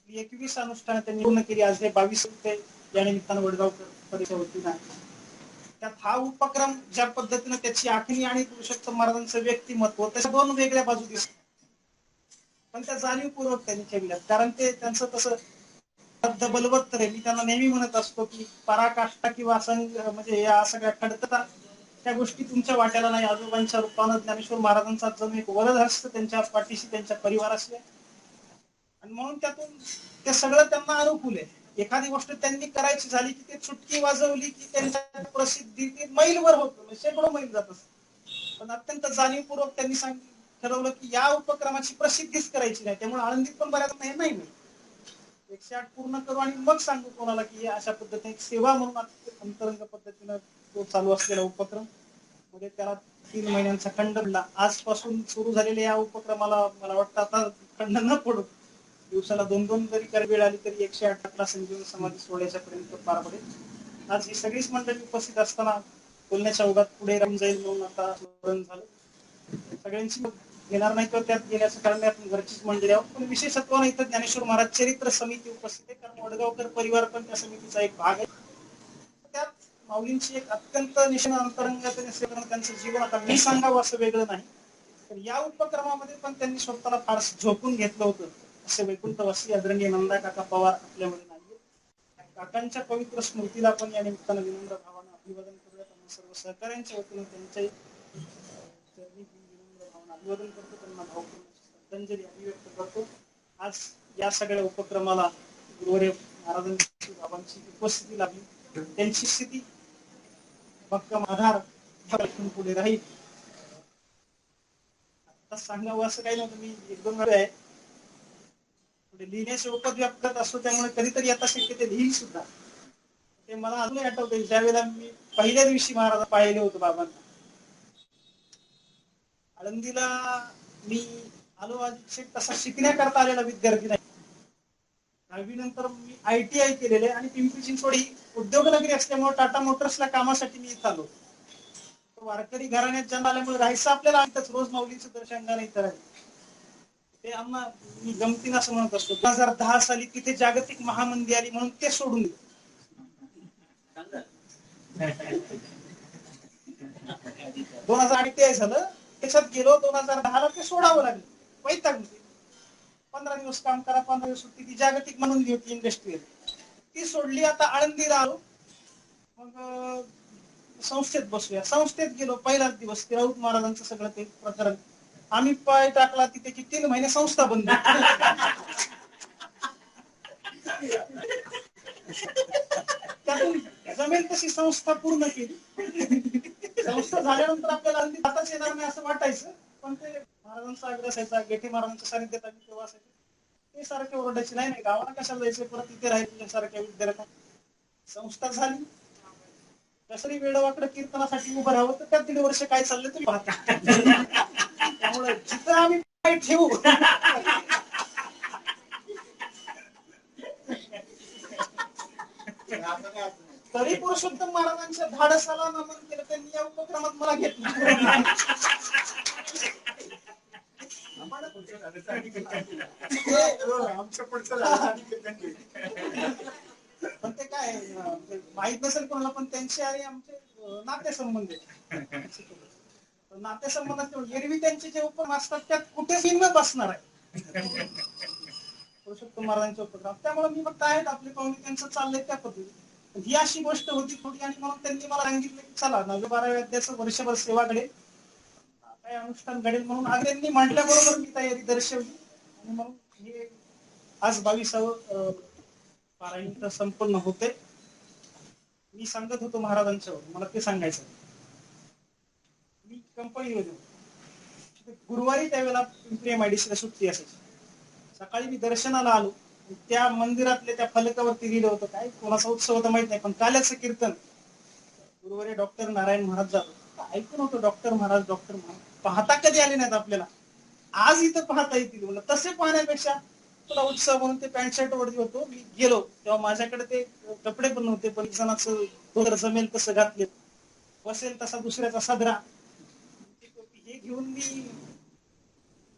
B: 21 अनुष्ठानं त्यांनी पूर्ण केली. आज हे 22 या निमित्तानं वडगावकर परिचय होती ना त्यात हा उपक्रम ज्या पद्धतीनं त्याची आखणी आणि पुरुषोत्तम महाराजांचं व्यक्तिमत्व त्याच्या दोन वेगळ्या बाजू दिसतात पण त्या जाणीवपूर्वक त्यांनी केल्या. कारण ते त्यांचं तसं बलवत्तर आहे. मी त्यांना नेहमी म्हणत असतो की पराकाष्ठा किंवा म्हणजे या सगळ्या खडकता त्या गोष्टी तुमच्या वाट्याला नाही. आजोबांच्या रूपानं ज्ञानेश्वर महाराजांचा जणू एक वरदहस्त त्यांच्या पाठीशी त्यांच्या परिवाराशी आणि म्हणून त्यातून ते सगळं त्यांना अनुकूल आहे. एखादी गोष्ट त्यांनी करायची झाली की ते चुटकी वाजवली की त्यांच्या प्रसिद्धी मैलवर होत शेकडो मैल जात असत. पण अत्यंत जाणीवपूर्वक त्यांनी ठरवलं की या उपक्रमाची प्रसिद्धीच करायची नाही. त्यामुळे आळंदीत पण बऱ्याच नाही 108 पूर्ण करू आणि मग सांगू कोणाला की अशा पद्धतीने सेवा म्हणून अंतरंग पद्धतीनं तो चालू असलेला उपक्रम मध्ये त्याला 3 महिन्यांचा खंड पडला. आजपासून सुरू झालेल्या या उपक्रमाला मला वाटतं आता खंड न पडू दिवसाला 2-2 जरी वेळ आली तरी 108 संजीवन समाधी सोहळ्याच्या पर्यंत पार पडेल. आज ही सगळीच मंडळी उपस्थित असताना बोलण्याच्या ओघात पुढे राहून जाईल म्हणून आता स्मरण झालं. सगळ्यांची घेणार नाही तर त्यात गेल्याचं कारण आपण घरचीच मंडळी आहोत. पण विशेषत्वानं इथं ज्ञानेश्वर महाराज चरित्र समिती उपस्थित आहे कारण वडगावकर परिवार पण त्या समितीचा एक भाग आहे. त्यात माऊलींची एक अत्यंत निष्ण अंतरंगात त्यांचं जीवन आता मी सांगावं असं वेगळं नाही. तर या उपक्रमामध्ये पण त्यांनी स्वतःला फार झोपून घेतलं होतं. असे वैकुंठवासी आदरणीय नंदा काका पवार आपल्यामध्ये नाहीये. काकांच्या पवित्र स्मृतीला आपण या निमित्तानं विनम्र भावानं अभिवादन करूयात. आणि सर्व सहकार्यांच्या वतीनं त्यांच्याही विनम्र भावानं अभिवादन करतो. त्यांना भावपूर्ण श्रद्धांजली अभिव्यक्त करतो. आज या सगळ्या उपक्रमाला गुरुवारी महाराजांची बाबांची उपस्थिती लाभली. त्यांची स्थिती भक्कम आधार पुढे राहील. आता सांगावं असं काही नव्हतं. मी 1-2 वेळा आहे लिहिण्याचे उपद व्याप्त करत असतो त्यामुळे कधीतरी आता शक्य ते लिहिल सुद्धा. ते मला अजूनही आठवते ज्यावेळेला मी पहिल्या दिवशी महाराज पाहिले होतं बाबांना आळंदीला मी आलो तसा शिकण्याकरता आलेला विद्यार्थी नाही. 10वी नंतर मी ITI केलेले आणि पिंपरी चिंचवड ही उद्योगनगरी असल्यामुळे टाटा मोटर्सला कामासाठी मी इथं आलो. वारकरी घराण्यात जन्म आल्यामुळे राहायचं आपल्याला आणतच रोज माऊलीचं दर्शन नाही करायचं. ते आम्हाला मी गमतीनं असं म्हणत असतो 2010 साली तिथे जागतिक महामंदी आली म्हणून ते सोडून दिलं. 2008 ते झालं, त्याच्यात गेलो. 2010 ते सोडावं लागलं, वैतागलो. 15 दिवस काम करा, 15 दिवस सुट्टी. ती जागतिक म्हणून होती इंडस्ट्रीयल, ती सोडली. आता आळंदीला आलो. मग संस्थेत बसूया. संस्थेत गेलो. पहिलाच दिवस ते राऊत महाराजांचं सगळं ते प्रकरण, आम्ही पाय टाकला ती त्याची 3 महिने संस्था बंद. त्यातून जमेल तशी संस्था पूर्ण केली. संस्था झाल्यानंतर आपल्याला अगदी जाताच येणार नाही असं वाटायचं, पण ते महाराजांचा आग्रह असायचा. गेटे महाराजांच्या सानिध्यात आम्ही तेव्हा असायचं. ते सारखे ओरडायचे, नाही नाही गावाला कशाला जायचं, परत इथे राहायचं सारख्या विद्यार्थ्यांना. संस्था झाली. कसरी वेडवाकडं कीर्तनासाठी उभं राहावं, तर त्यात 1.5 वर्ष काय चाललं तुम्ही पाहता. त्यामुळे जिथं आम्ही पाय ठेवू, तरी पुरुषोत्तम महाराजांच्या धाडसाला नमन केलं. त्यांनी या उपक्रमात मला घेतलं.
A: आमच्या पुढचं झालं.
B: पण ते काय माहित नसेल कोणाला, पण त्यांचे आणि आमचे नातेसंबंध आहेत. नातेसंबंधात एरवी त्यांचे जे उपक्रम असतात त्यात कुठेच न बसणार आहे पुरुषोत्तम महाराजांचे उपक्रम. त्यामुळे मी फक्त आहेत आपले पाहुणे, त्यांचं चाललंय त्या पद्धतीने. ही अशी गोष्ट होती थोडी, आणि म्हणून त्यांनी मला सांगितलं की चला 9वी-12वी अध्यायाचं वर्षभर सेवा घडेल, काय अनुष्ठान घडेल. म्हणून आज त्यांनी म्हटल्याबरोबर मी तयारी दर्शवली. आणि म्हणून हे आज 22वं पारायण संपन्न होते. मी सांगत होतो महाराजांच्यावर, मला ते सांगायचं. मी कंपनीमध्ये होतो गुरुवारी, त्यावेळेला पिंपरी MIDC सुट्टी असायची. सकाळी मी दर्शनाला आलो. त्या मंदिरातल्या त्या फलकावरती लिहिलं होतं, काय कोणाचा उत्सव होता माहित नाही, पण काल्याचं कीर्तन गुरुवारी डॉक्टर नारायण महाराज जातो. ऐकून होतो डॉक्टर महाराज पाहता कधी आले नाहीत आपल्याला, आज इथं पाहता येतील. तसे पाहण्यापेक्षा तुला उत्सव म्हणून ते पॅन्ट शर्ट वरती होतो. मी गेलो तेव्हा माझ्याकडे ते कपडे पण नव्हते, पण जणांचं तो जमेल तसं घातले, बसेल तसा दुसऱ्याचा सदरा, हे घेऊन मी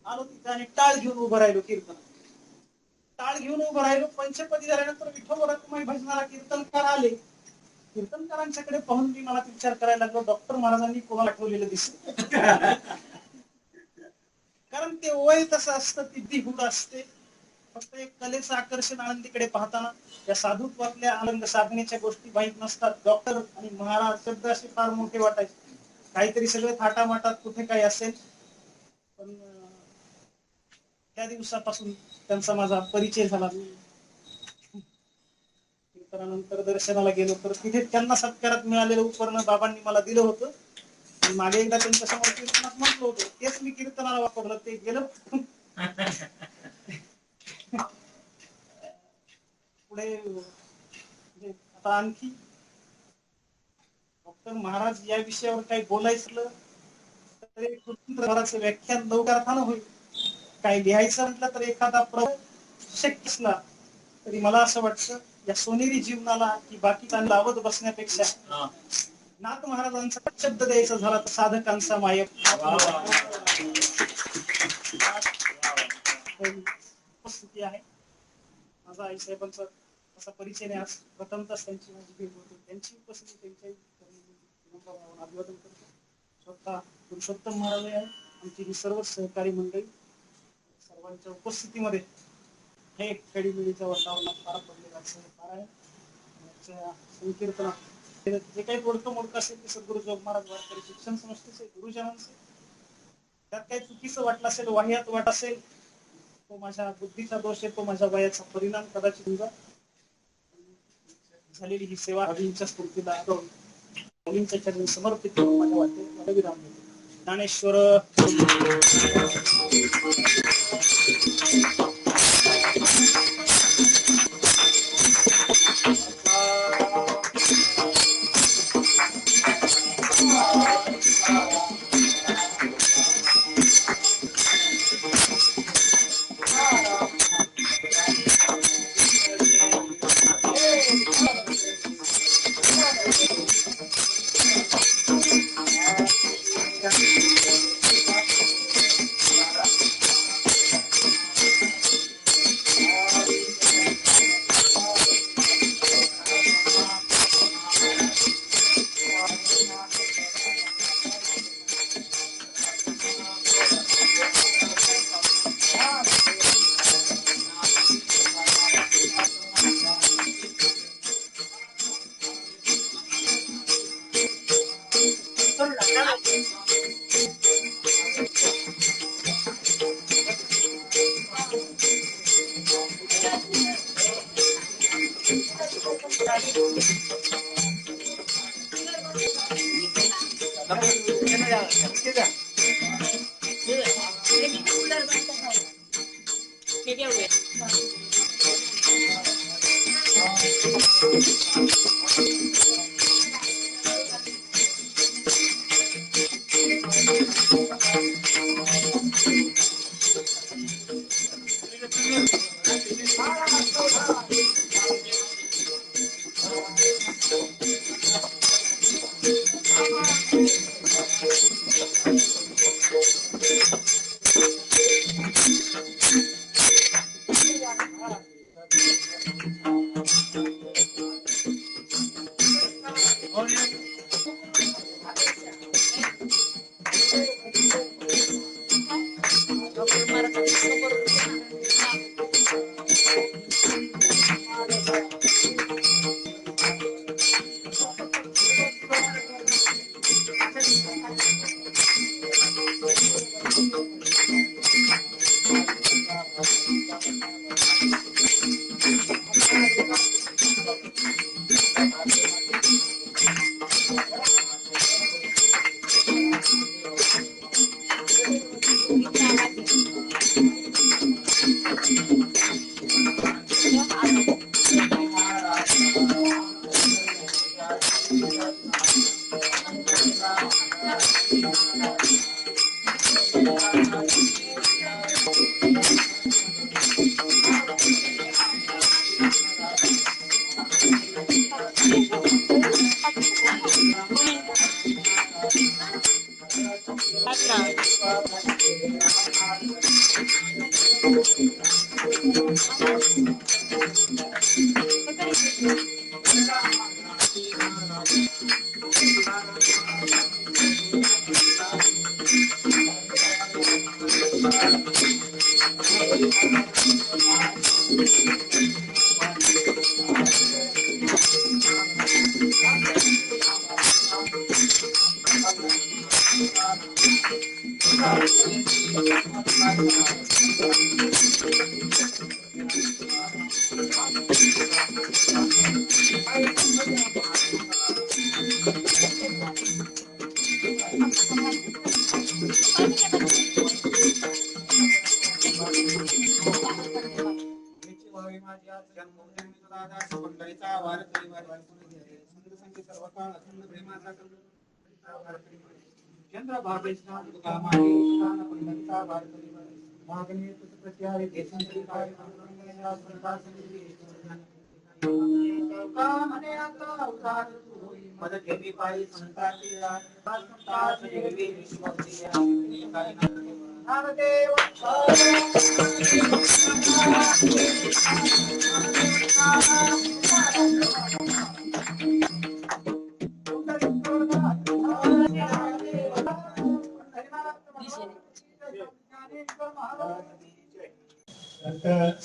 B: आलो तिथं. आणि टाळ घेऊन उभं राहिलो कीर्तन. टाळ घेऊन उभं राहिलो. पंचपदी झाल्यानंतर विठोबा रखुमाई भजनाला कीर्तनकार आले. कीर्तनकारांच्याकडे पाहून मी मला विचार करायला लागलो, डॉक्टर महाराजांनी कोणाला आठवलेलं दिसत. कारण ते वय तसं असतं, ती दिहूड असते. फक्त एक कलेचं आकर्षण आनंदीकडे पाहताना या साधुत्वातल्या आनंद साधनेच्या गोष्टी माहीत नसतात. डॉक्टर आणि महाराज शब्द असे फार मोठे वाटायचे, काहीतरी सगळं थाटामाटात कुठे काही असेल. पण त्या दिवसापासून त्यांचा माझा परिचय झाला. कीर्तनानंतर दर्शनाला गेलो तर तिथे त्यांना सत्कारात मिळालेलं उपकरण बाबांनी मला दिलं होतं. मागे एकदा त्यांच्या समोर कीर्तनात म्हटलं होतं, तेच मी कीर्तनाला वापरलं. ते गेलं. पुढे आता आणखी डॉक्टर महाराज या विषयावर काही बोलायचं तर स्वतंत्र व्याख्यान लवकरानं होईल. काही लिहायचं म्हटलं तर एखादा शक्य असला तरी मला असं वाटतं या सोनेरी जीवनाला की बाकीचा लावत बसण्यापेक्षा नाथ महाराजांचा शब्द द्यायचा झाला तर साधकांचा मायक उपस्थिती आहे. माझा आई साहेबांचा असा परिचय नाही. आज प्रथमतच त्यांची माझी भेट होते. त्यांची उपस्थिती त्यांच्या अभिवादन करतो. स्वतः पुरुषोत्तम महाराज आहे, आमची ही सर्व सहकारी मंडळी सर्वांच्या उपस्थितीमध्ये हे खेळीमेळीच्या वातावरणात पार पडलेलं पारायण संकीर्तनात जे काही तोडकं मोडकं असेल ते सद्गुरू जोग महाराज वारकरी शिक्षण संस्थेचे गुरुजनांचे, त्यात काही चुकीचं वाटलं असेल, वाह्यात वाट असेल, तो माझ्या बुद्धीचा दोष आहे, तो माझ्या वयाचा परिणाम कदाचित झालेली ही सेवा अभिंच्या स्फूर्तीला मुलींच्या चरणी समर्पित करून माझ्या वाटेत विराम देतो. ज्ञानेश्वर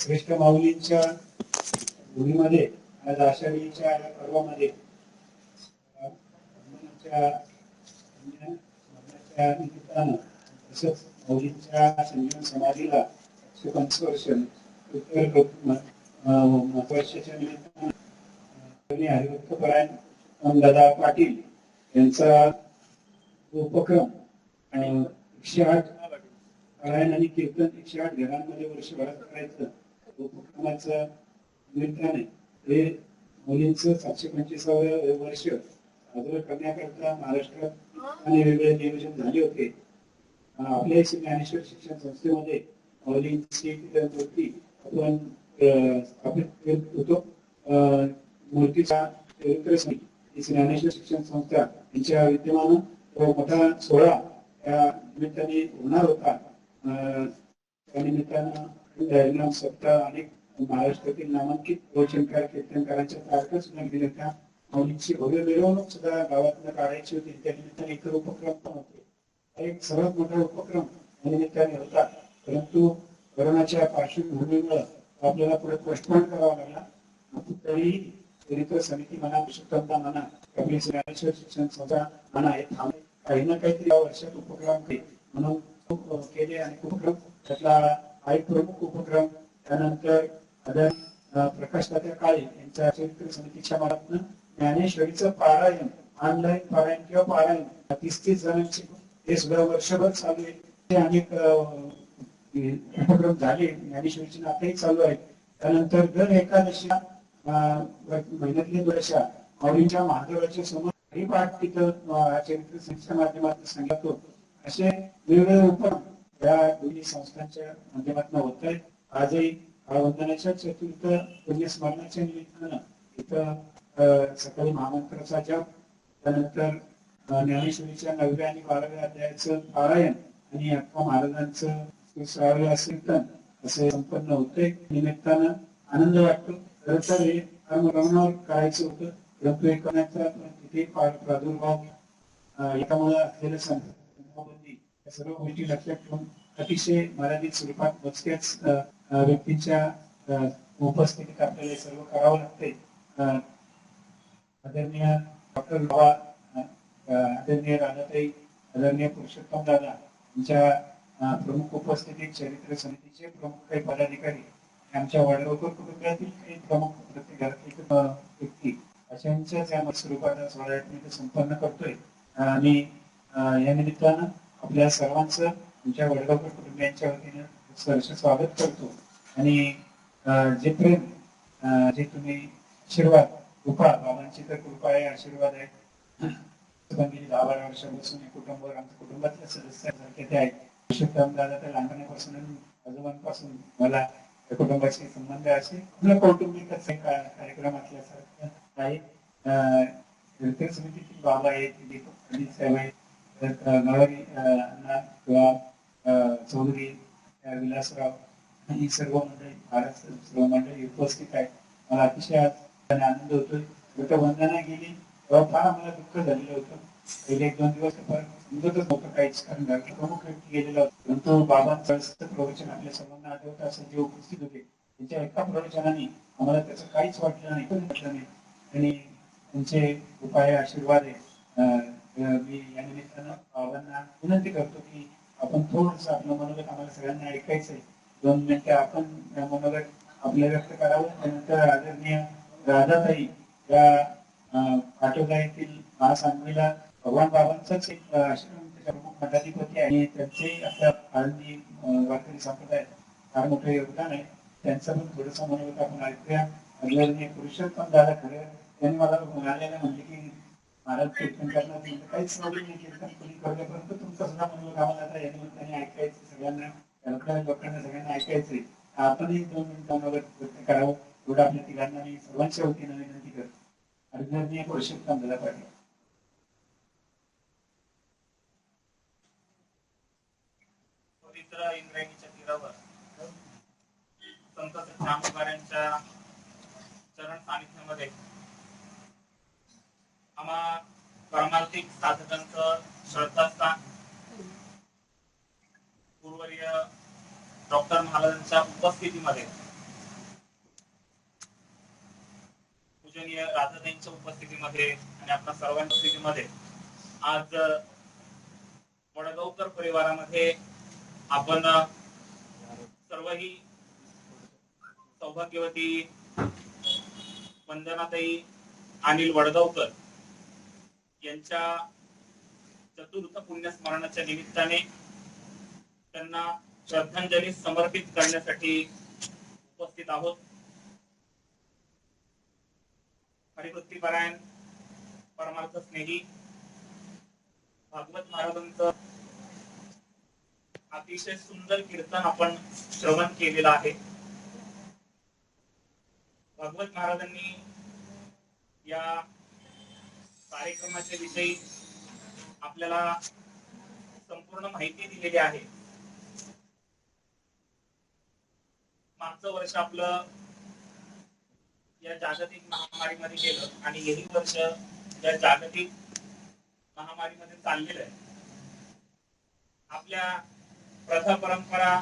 B: श्रेष्ठ माऊलींच्या भूमीमध्ये आज आषाढीच्या पर्वामध्ये निमित्तानं तसंच माऊलींच्या संजीवन समाधीला 125 वर्ष महत्वाच्या निमित्तानं हरिभक्तपरायण दादा पाटील यांचा उपक्रम 108 पारायण आणि कीर्तन 108 घरांमध्ये वर्षभरात करायचं उपक्रमाचं निमित्ताने हे मुलींचं 725 वर्ष साजरं करण्याकरता महाराष्ट्रात आणि वेगवेगळे नियोजन झाले होते. आपल्या ज्ञानेश्वर शिक्षण संस्थेमध्ये मुलींची मूर्ती आपण स्थापित करत होतो. मूर्तीचा ज्ञानेश्वर शिक्षण संस्था यांच्या विद्यमानं मोठा सोहळा या निमित्ताने होणार होता. त्या निमित्तानं सप्ताह अनेक महाराष्ट्रातील नामांकित प्रवचनकार कीर्तनकारांच्या तारखा सुद्धा दिल्या होत्या. माऊलींची भव्य मिरवणूक सुद्धा गावातून काढायची होती. त्या निमित्ताने इतर उपक्रम पण होते. एक सर्वात मोठा उपक्रम या निमित्ताने होता. परंतु कोरोनाच्या पार्श्वभूमीमुळे आपल्याला पुढे पोस्टपोन करावा लागला. तरी समिती म्हणा, शुद्धता म्हणा, आपली ज्ञानेश्वर शिक्षण संस्था म्हणा, हे थांबे काही ना काहीतरी या वर्षात उपक्रम म्हणून केले आणि उपक्रम त्यातला एक प्रमुख उपक्रम त्यानंतर प्रकाशदात्या काळे यांच्या चरित्र समितीच्या मार्फत ज्ञानेश्वरीचं पारायण, ऑनलाईन पारायण किंवा पारायण 30 जणांचे हे सुद्धा वर्षभर चालू आहे. अनेक उपक्रम झाले. ज्ञानेश्वरीची नाटकही चालू आहे. त्यानंतर दर एकादशीला महिन्यातली वर्षा माऊलींच्या महादेवाच्या समोर हरिपाठ तिथं चरित्र समितीच्या माध्यमातून सांगतो. असे वेगवेगळे उपक्रम या दोन्ही संस्थांच्या माध्यमातून होत आहेत. आजही वंदनाच्या चतुर्थ पुण्यस्मरणाच्या निमित्तानं इथं सकाळी महामंत्राचा जप, त्यानंतर ज्ञानेश्वरीच्या 9व्या आणि 12व्या अध्यायाचं पारायण आणि अप्पा महाराजांचं 30व्या कीर्तन असे संपन्न होते. निमित्तानं आनंद वाटतो. खरं तर हे रमणावर करायचं होतं, परंतु हे करण्याचा तिथे प्रादुर्भाव यामुळे असलेलं संबंधी सर्व गोष्टी लक्षात ठेवून अतिशय मर्यादित स्वरूपात मोजक्याच व्यक्तींच्या उपस्थितीत आपल्याला सर्व करावं लागते. आदरणीय डॉक्टर बाबा, आदरणीय राधाताई, आदरणीय पुरुषोत्तम दादा यांच्या प्रमुख उपस्थितीत चरित्र समितीचे प्रमुख काही पदाधिकारी, आमच्या वडगावकर कुटुंबातील काही प्रमुख प्रत्येक घरातील व्यक्ती अशांच्या या स्वरूपात सोहळ्यात संपन्न करतोय. आणि या निमित्तानं आपल्या सर्वांचं आमच्या वडगावकर कुटुंबियांच्या वतीनं सहर्ष स्वागत करतो. आणि जे प्रेम, जे तुम्ही आशीर्वाद, कृपा, बाबांची तर कृपा आहे, आशीर्वाद आहे. गेली 10-12 वर्षापासून या कुटुंबावर, आमच्या कुटुंबातल्या सदस्यांसारखे ते आहेत. पुरुषोत्तम दादा तर लहानपणापासून आजोबांपासून मला या कुटुंबाशी संबंध असे आपल्या कौटुंबिकच कार्यक्रमातल्यासारखं आहे. चरित्र समितीतील बाबा आहेत, दीपक साहेब आहेत, गवारी अण्णा किंवा चौधरी विलासराव आणि सर्व मंडळी, भारत सर्व मंडळी उपस्थित आहेत. मला अतिशय आनंद होतोय. वंदना गेली तेव्हा फार आम्हाला दुःख झालेलं होतं. पहिले 1-2 दिवस समजतच नव्हतं काहीच, कारण घरातला प्रमुख व्यक्ती गेलेला होता. परंतु बाबांचं प्रवचन आपल्या सर्वांना आठवतं असं जे उपस्थित होते त्यांच्या एका प्रवचनाने आम्हाला त्याचं काहीच वाटलं नाही. आणि त्यांचे उपाय, आशीर्वाद आहे. मी या निमित्तानं बाबांना विनंती करतो की आपण थोडंसं आपलं मनोगत आम्हाला सगळ्यांना ऐकायचंय. 2 मिनिटं आपण मनोगत आपलं व्यक्त करावं. त्यानंतर आदरणीय राधाताई या पाटोदा येथील महासांगवीला भगवान बाबांचाच एक आश्रम प्रमुख पदाधिपती आहे आणि त्यांचे आपल्या आळंदी वारकरी संप्रदायात फार मोठं योगदान आहे. त्यांचं पण थोडंसं मनोगत आपण ऐकूया. आदरणीय पुरुषोत्तम दादा खरे त्यांनी मला म्हणालेलं म्हणजे की महाराज कीर्तन करणार काहीच नवीन नाही, कीर्तन कोणी करलं, परंतु तुमचं सुद्धा मनोगत आम्हाला आता या निमित्ताने ऐकायचं, सगळ्यांना लोकांना सगळ्यांना ऐकायचंय. आपणही 2 मिनिटं मनोगत व्यक्त करावं एवढं आपल्या तिघांना मी सर्वांच्या वतीनं विनंती करतो. आदरणीय पुरुषोत्तम दादा पाटील.
C: पवित्र इंद्रायणीच्या तीरावर संत ज्ञानोबांच्या चरण सानिध्यामध्ये आम्हा परमार्थिक साधकांचं श्रद्धास्थान पूर्वरीय डॉक्टर महाराजांच्या उपस्थितीमध्ये, पूजनीय राधाताईंच्या उपस्थितीमध्ये आणि आपल्या सर्वांच्या उपस्थितीमध्ये आज वडगावकर परिवारामध्ये आपण सर्वही सौभाग्यवती वंदनाताई अनिल वडगावकर यांच्या चतुर्थ पुण्यस्मरणाच्या निमित्ताने त्यांना श्रद्धांजली समर्पित करण्यासाठी उपस्थित आहोत. हरिभक्तीपरायण, परमार्थ स्नेही भागवत महाराजांचं अतिशय सुंदर कीर्तन आपण श्रवण केलेलं आहे. भागवत महाराजांनी या कार्यक्रमाच्या विषयी आपल्याला संपूर्ण माहिती दिलेली आहे. मागचं वर्ष आपलं या जागतिक महामारीमध्ये गेलं आणि यही वर्ष या जागतिक महामारीमध्ये चाललेलं आहे. आपल्या प्रथा परंपरा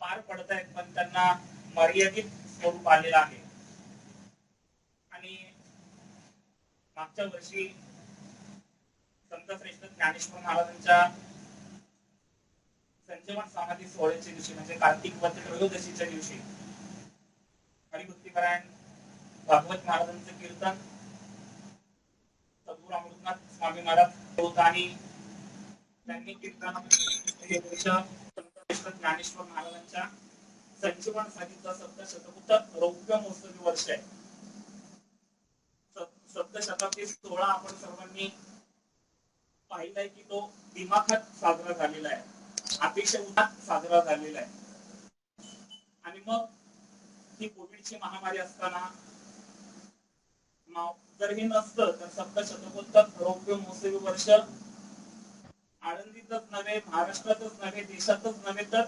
C: पार पडत आहेत, पण त्यांना मर्यादित स्वरूप आलेलं आहे. आणि मागच्या वर्षी संत श्रेष्ठ ज्ञानेश्वर महाराजांच्या संजीवन समाधी सोहळ्याच्या दिवशी म्हणजे कार्तिक वद्य त्रयोदशीच्या दिवशी हरिभक्तीपरायण भागवत महाराजांचं कीर्तन सद्गुरू अमृतनाथ स्वामी महाराज होत आणि त्यांनी कीर्तनामध्ये ज्ञानेश्वर महाराजांच्या संजीवन साधीचा सप्तशतकोत्तर रौप्य महोत्सवी वर्ष आहे. सप्तशताब्दी सोहळा आपण सर्वांनी पाहिलाय की तो दिमाखात साजरा झालेला आहे, अतिशय उन्हात साजरा झालेला आहे. आणि मग ही कोविडची महामारी असताना जर हे नसतं तर सप्तशतकोत्तर रौप्य महोत्सवी वर्ष आळंदीतच नव्हे, महाराष्ट्रातच नव्हे, देशातच नव्हे तर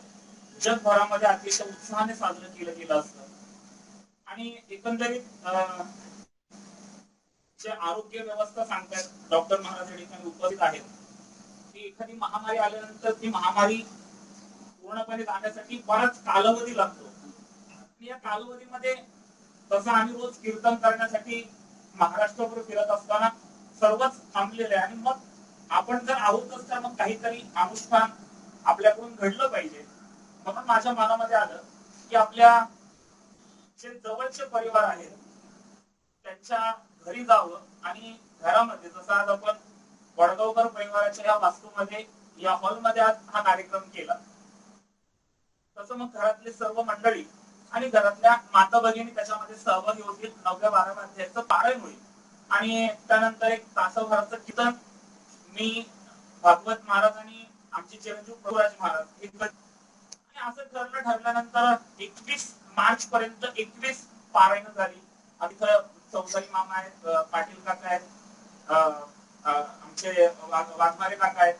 C: जगभरामध्ये अतिशय उत्साहाने साजरं केलं गेलं असतं. आणि एकंदरीत जे आरोग्य व्यवस्था सांगतात डॉक्टर महाराज या ठिकाणी उपस्थित आहेत की एखादी महामारी आल्यानंतर ती महामारी पूर्णपणे जाण्यासाठी बराच कालावधी लागतो. या कालावधीमध्ये तसं आम्ही रोज कीर्तन करण्यासाठी महाराष्ट्रभर फिरत असताना सर्वच थांबलेले आणि मग आपण जर आहोतच तर मग काहीतरी अनुष्ठान आपल्याकडून घडलं पाहिजे. म्हणून माझ्या मनामध्ये आलं की आपल्या जे जवळचे परिवार आहेत त्यांच्या घरी जावं आणि घरामध्ये जसं आज आपण वडगावकर परिवाराच्या या वास्तूमध्ये या हॉलमध्ये आज हा कार्यक्रम केला तसं मग घरातले सर्व मंडळी आणि घरातल्या माता भगिनी त्याच्यामध्ये सहभागी होतील. 9-12 अध्यायाचं पारायण होईल आणि त्यानंतर एक तासभराचं कीर्तन मी भागवत महाराज आणि आमचे चिरंजीव प्रभुराज महाराज आणि असं ठरल्यानंतर 21 मार्च पर्यंत 21 पारायण झाली. तिथं चौधरी मामा आहेत, पाटील काका आहेत, आमचे वाघमारे काका आहेत,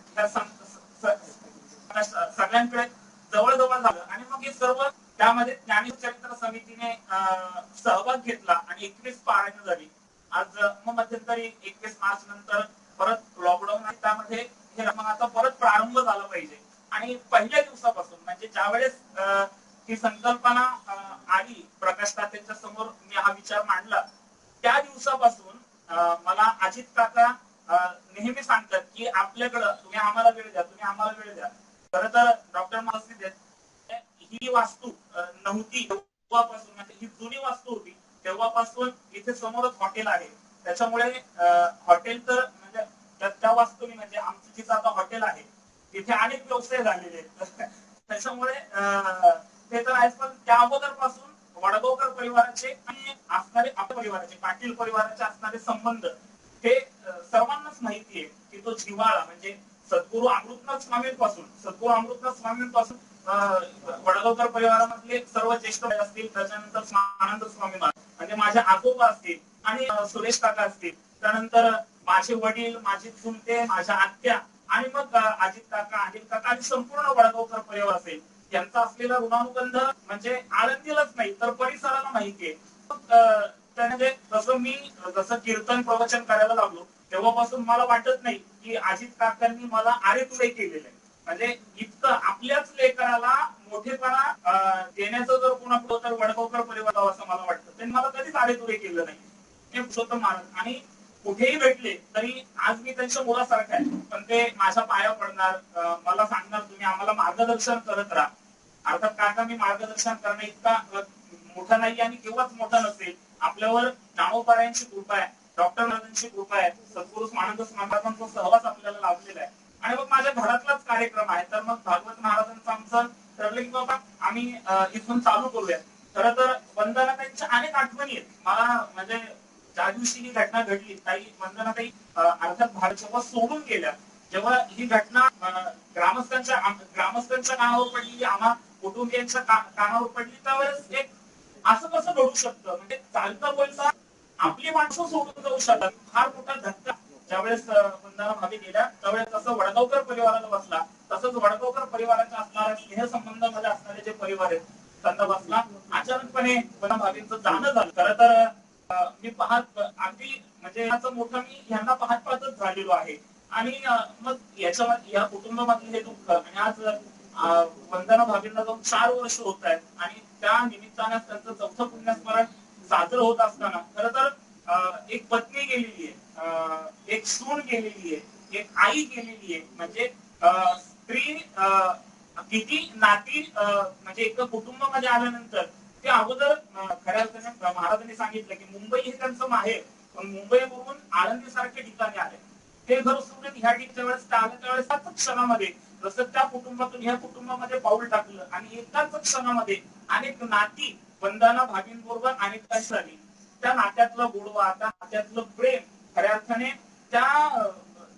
C: सगळ्यांकडे जवळजवळ झालं. आणि मग हे सर्व त्यामध्ये ज्ञानचरित्र समितीने सहभाग घेतला आणि 21 पारायण झाली. आज मग मध्यंतरी 21 मार्च नंतर परत लॉकडाऊन आहे, त्यामध्ये हे मग आता परत प्रारंभ झाला पाहिजे. आणि पहिल्या दिवसापासून म्हणजे ज्या वेळेस ही संकल्पना आली प्रकाश तात्यांच्या समोर मी हा विचार मांडला त्या दिवसापासून मला अजित काका नेहमी सांगतात की आपल्याकडं तुम्ही आम्हाला वेळ द्या, तुम्ही आम्हाला वेळ द्या. खरं तर डॉक्टर महाराज ही वास्तू नव्हती तेव्हापासून म्हणजे ही जुनी वास्तू होती तेव्हापासून इथे समोरच हॉटेल आहे. त्याच्यामुळे हॉटेल तर म्हणजे त्या वास्तूने म्हणजे आमचं जिथं आता हॉटेल आहे तिथे अनेक व्यवसाय झालेले आहेत. त्याच्यामुळे ते तर आहेच, पण त्या अगोदर पासून वडगावकर परिवाराचे आणि असणारे आपल्या परिवाराचे पाटील परिवाराचे असणारे संबंध हे सर्वांनाच माहिती आहे की तो जिव्हाळा म्हणजे सद्गुरू अमृतनाथ स्वामींपासून वडगावकर परिवारामधले सर्व ज्येष्ठ असतील, त्याच्यानंतर आनंद स्वामी म्हणजे माझे आजोबा असतील आणि सुरेश काका असतील, त्यानंतर माझे वडील, माझे चुलते, माझ्या आत्या आणि मग अजित काका, अनिल काका आणि संपूर्ण वडगावकर परिवार असेल यांचा असलेला ऋणानुबंध म्हणजे आळंदीलाच नाही तर परिसराला माहिती आहे. त्याने जसं कीर्तन प्रवचन करायला लागलो तेव्हापासून मला वाटत नाही की अजित काकांनी मला आरेतुरे केलेलं आहे. म्हणजे इतकं आपल्याच लेकराला मोठेपणा देण्याचं जर कोणा तर वडगावकर परिवार असं मला वाटतं. त्यांनी मला कधीच आरेतुरे केलं नाही. हे पुरुषोत्तम महाराज आणि कुठेही भेटले तरी आज मी त्यांच्या मुलासारखा आहे, पण ते माझ्या पाया पडणार, मला सांगणार तुम्ही आम्हाला मार्गदर्शन करत राहा. अर्थात काका मी मार्गदर्शन करणं इतका मोठा नाही आणि केव्हाच मोठा नसेल. आपल्यावर ज्ञानोबारायांची कृपा आहे, डॉक्टर महाराजांची कृपा आहे, सद्गुरू आनंद महाराजांचा सहवास आपल्याला लाभलेला आहे. आणि मग माझ्या घरातलाच कार्यक्रम आहे तर मग भागवत महाराजांचं आमचं ठरलं की बाबा आम्ही इथून चालू करूया. खरं तर वंदनाताईंच्या अनेक आठवणी आहेत मला. म्हणजे ज्या दिवशी ही घटना घडली ताई वंदनाताई अर्थात भारत जेव्हा सोडून गेल्या, जेव्हा ही घटना ग्रामस्थांच्या कानावर पडली, आम्हा कुटुंबियांच्या कानावर पडली, त्यावेळेस एक असं कसं घडू शकतं म्हणजे चालता बोलता आपली माणसं सोडून जाऊ शकतात. फार मोठा धक्का ज्यावेळेस वंदना भाभी गेल्या त्यावेळेस जसं वडगावकर परिवाराला बसला तसंच वडगावकर परिवाराच्या असणाऱ्या स्नेह संबंधामध्ये असणारे जे परिवार आहेत त्यांना बसला. अचानकपणे वंदना भाभींचं जाणं झालं. खरं तर मी पाहत अगदी म्हणजे मोठं मी ह्यांना पाहतच झालेलो आहे. आणि मग या कुटुंबामधले हे दुःख आणि आज वंदना भाभींना जाऊन 4 वर्ष होत आहेत आणि त्या निमित्ताने त्यांचं 4थं पुण्यस्मरण साजरं होत असताना खरं तर एक पत्नी गेलेली आहे, एक सून गेलेली आहे, एक आई गेलेली आहे. म्हणजे स्त्री किती नाती म्हणजे एक कुटुंबामध्ये आल्यानंतर ते अगोदर खऱ्या अर्थाने महाराजांनी सांगितलं की मुंबई हे त्यांचं माहेर, पण मुंबईवरून आळंदी सारखे ठिकाणी आले. ते घर सोडून ह्या ठिकाणी वेळेस आले त्यावेळेस त्याच क्षणामध्ये जसं त्या कुटुंबातून ह्या कुटुंबामध्ये पाऊल टाकलं आणि एकाच क्षणामध्ये अनेक नाती वंदना भाभींबरोबर अनेक काही झाली. त्या नात्यातलं गोडवा, त्या नात्यातलं प्रेम खऱ्या अर्थाने त्या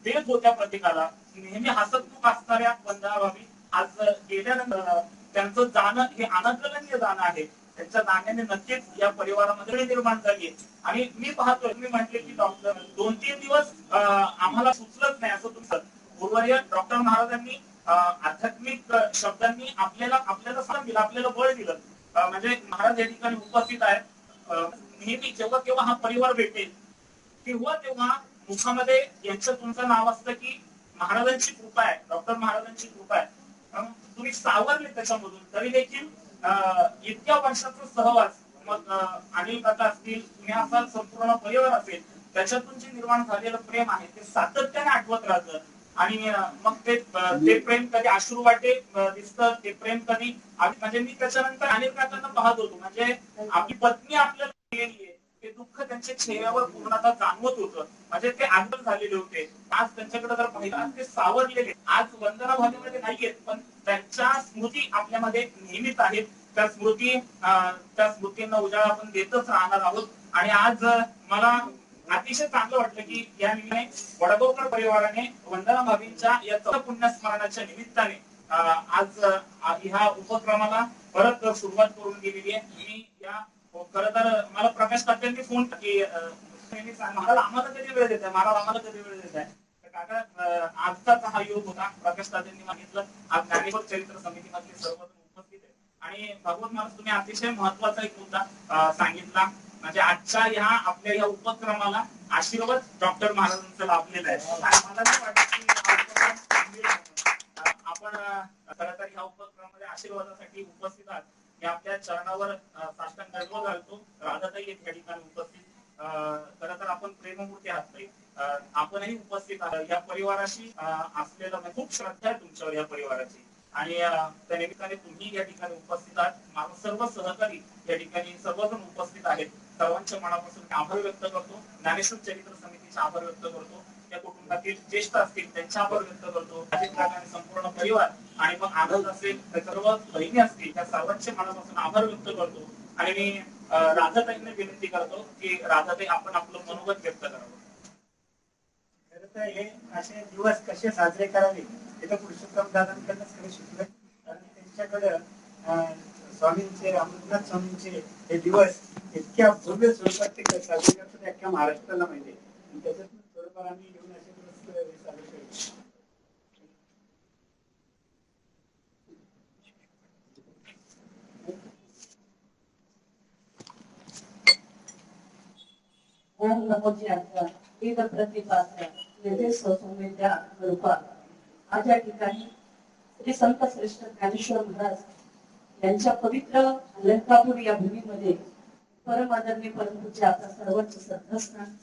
C: देत होत्या प्रत्येकाला. नेहमी हसतमुख असणाऱ्या वंदना भाभी आज गेल्यानंतर त्यांचं जाणं हे अनकलनीय जाणं आहे. त्यांच्या जाण्याने नक्कीच या परिवारामध्ये निर्माण झाली. आणि मी पाहतोय, मी म्हटले की डॉक्टर 2-3 दिवस आम्हाला सुचलंच नाही असं तुमचं गुरुवर्य डॉक्टर महाराजांनी आध्यात्मिक शब्दांनी आपल्याला सांगितलं, आपल्याला बळ दिलं. म्हणजे महाराज या ठिकाणी उपस्थित आहेत. नेहमी जेव्हा केव्हा हा परिवार भेटेल तेव्हा मुखामध्ये यांचं तुमचं नाव असतं की महाराजांची कृपा आहे, डॉक्टर महाराजांची कृपा आहे. तुम्ही सावरले त्याच्यामधून तरी देखील इतक्या वर्षाचा सहवास, मग अनिल काका असतील, तुम्ही असाल, संपूर्ण परिवार असेल, त्याच्यातून जे निर्माण झालेलं प्रेम आहे ते सातत्याने आठवत राहतं. आणि मग ते प्रेम कधी अश्रू वाटे दिसतं, ते प्रेम कधी म्हणजे मी त्याच्यानंतर अनिल काकांना पाहत होतो, म्हणजे आपली पत्नी आपल्याला गेली आहे ते दुःख त्यांच्या चेहऱ्यावर पूर्णतः जाणवत होतं. म्हणजे ते आंदोलन झालेले होते. आज त्यांच्याकडे जर पाहिलं ते सावरलेले, आज वंदना भाभीमध्ये नाहीयेत, पण त्यांच्या स्मृती आपल्यामध्ये नेहमीच आहेत. त्या स्मृतींना उजाळा आपण देतच राहणार आहोत. आणि आज मला अतिशय चांगलं वाटलं की या निमित्ताने वडगावकर परिवाराने वंदना भाभींच्या या पुण्यस्मरणाच्या निमित्ताने आज ह्या उपक्रमाला परत सुरुवात करून गेलेली आहे. मी या खरं तर मला प्रकाश तात्यांनी फोन की महाराज आम्हाला कधी वेळ देत आहे, महाराज आम्हाला कधी वेळ देत आहे. काका आजचाच हा योग होता. प्रकाश तात्यांनी मागितलं. आज ज्ञानेश्वर चरित्र समितीमधले सर्वजण उपस्थित आहेत. आणि भगवत महाराज तुम्ही अतिशय महत्वाचा एक मुद्दा सांगितला. म्हणजे आजच्या ह्या आपल्या ह्या उपक्रमाला आशीर्वाद डॉक्टर महाराजांचा लाभलेला आहे. आणि मला नाही वाटत की आपण खरं तर ह्या उपक्रमामध्ये आशीर्वादासाठी उपस्थित आहात. मी आपल्या चरणावर साष्टांग दंडवत घालतो. राधाताई या ठिकाणी उपस्थित. खरं तर आपण प्रेममूर्ती आहात. आपणही उपस्थित आहात. या परिवाराशी असलेलं खूप श्रद्धा आहे तुमच्यावर या परिवाराची. आणि त्या निमित्ताने तुम्ही या ठिकाणी उपस्थित आहात. माझं सर्व सहकारी या ठिकाणी सर्वजण उपस्थित आहेत. सर्वांच्या मनापासून आभार व्यक्त करतो. ज्ञानेश्वर चरित्र समितीचे आभार व्यक्त करतो. त्या कुटुंबातील ज्येष्ठ असतील त्यांचे आभार व्यक्त करतो. संपूर्ण परिवार आणि मग आनंद असेल तर सर्व बहिणी असतील त्या सर्वांच्या मनापासून आभार व्यक्त करतो. आणि मी राधाताईंना विनंती करतो की राधाताई आपण आपलं मनोगत व्यक्त करावं.
D: खरं तर हे असे दिवस कसे साजरे करावे हे तर पुरुषोत्तम दादांकडूनच खरं शिकलं. कारण त्यांच्याकडं स्वामींचे, अमृतनाथ स्वामींचे हे दिवस इतक्या भव्य स्वरूपात ते साजरे करतात अख्ख्या महाराष्ट्राला माहिती आहे. आणि त्याच्यातून थोडंफार आम्ही घेऊन असे दिवस साजरे करतो.
E: आज या ठिकाणी श्री संत श्रेष्ठ ज्ञानेश्वर महाराज यांच्या पवित्र अलंकापूर या भूमीमध्ये परम आदरणीय परमपूज्य आपल्या सर्वांचे श्रद्धास्थान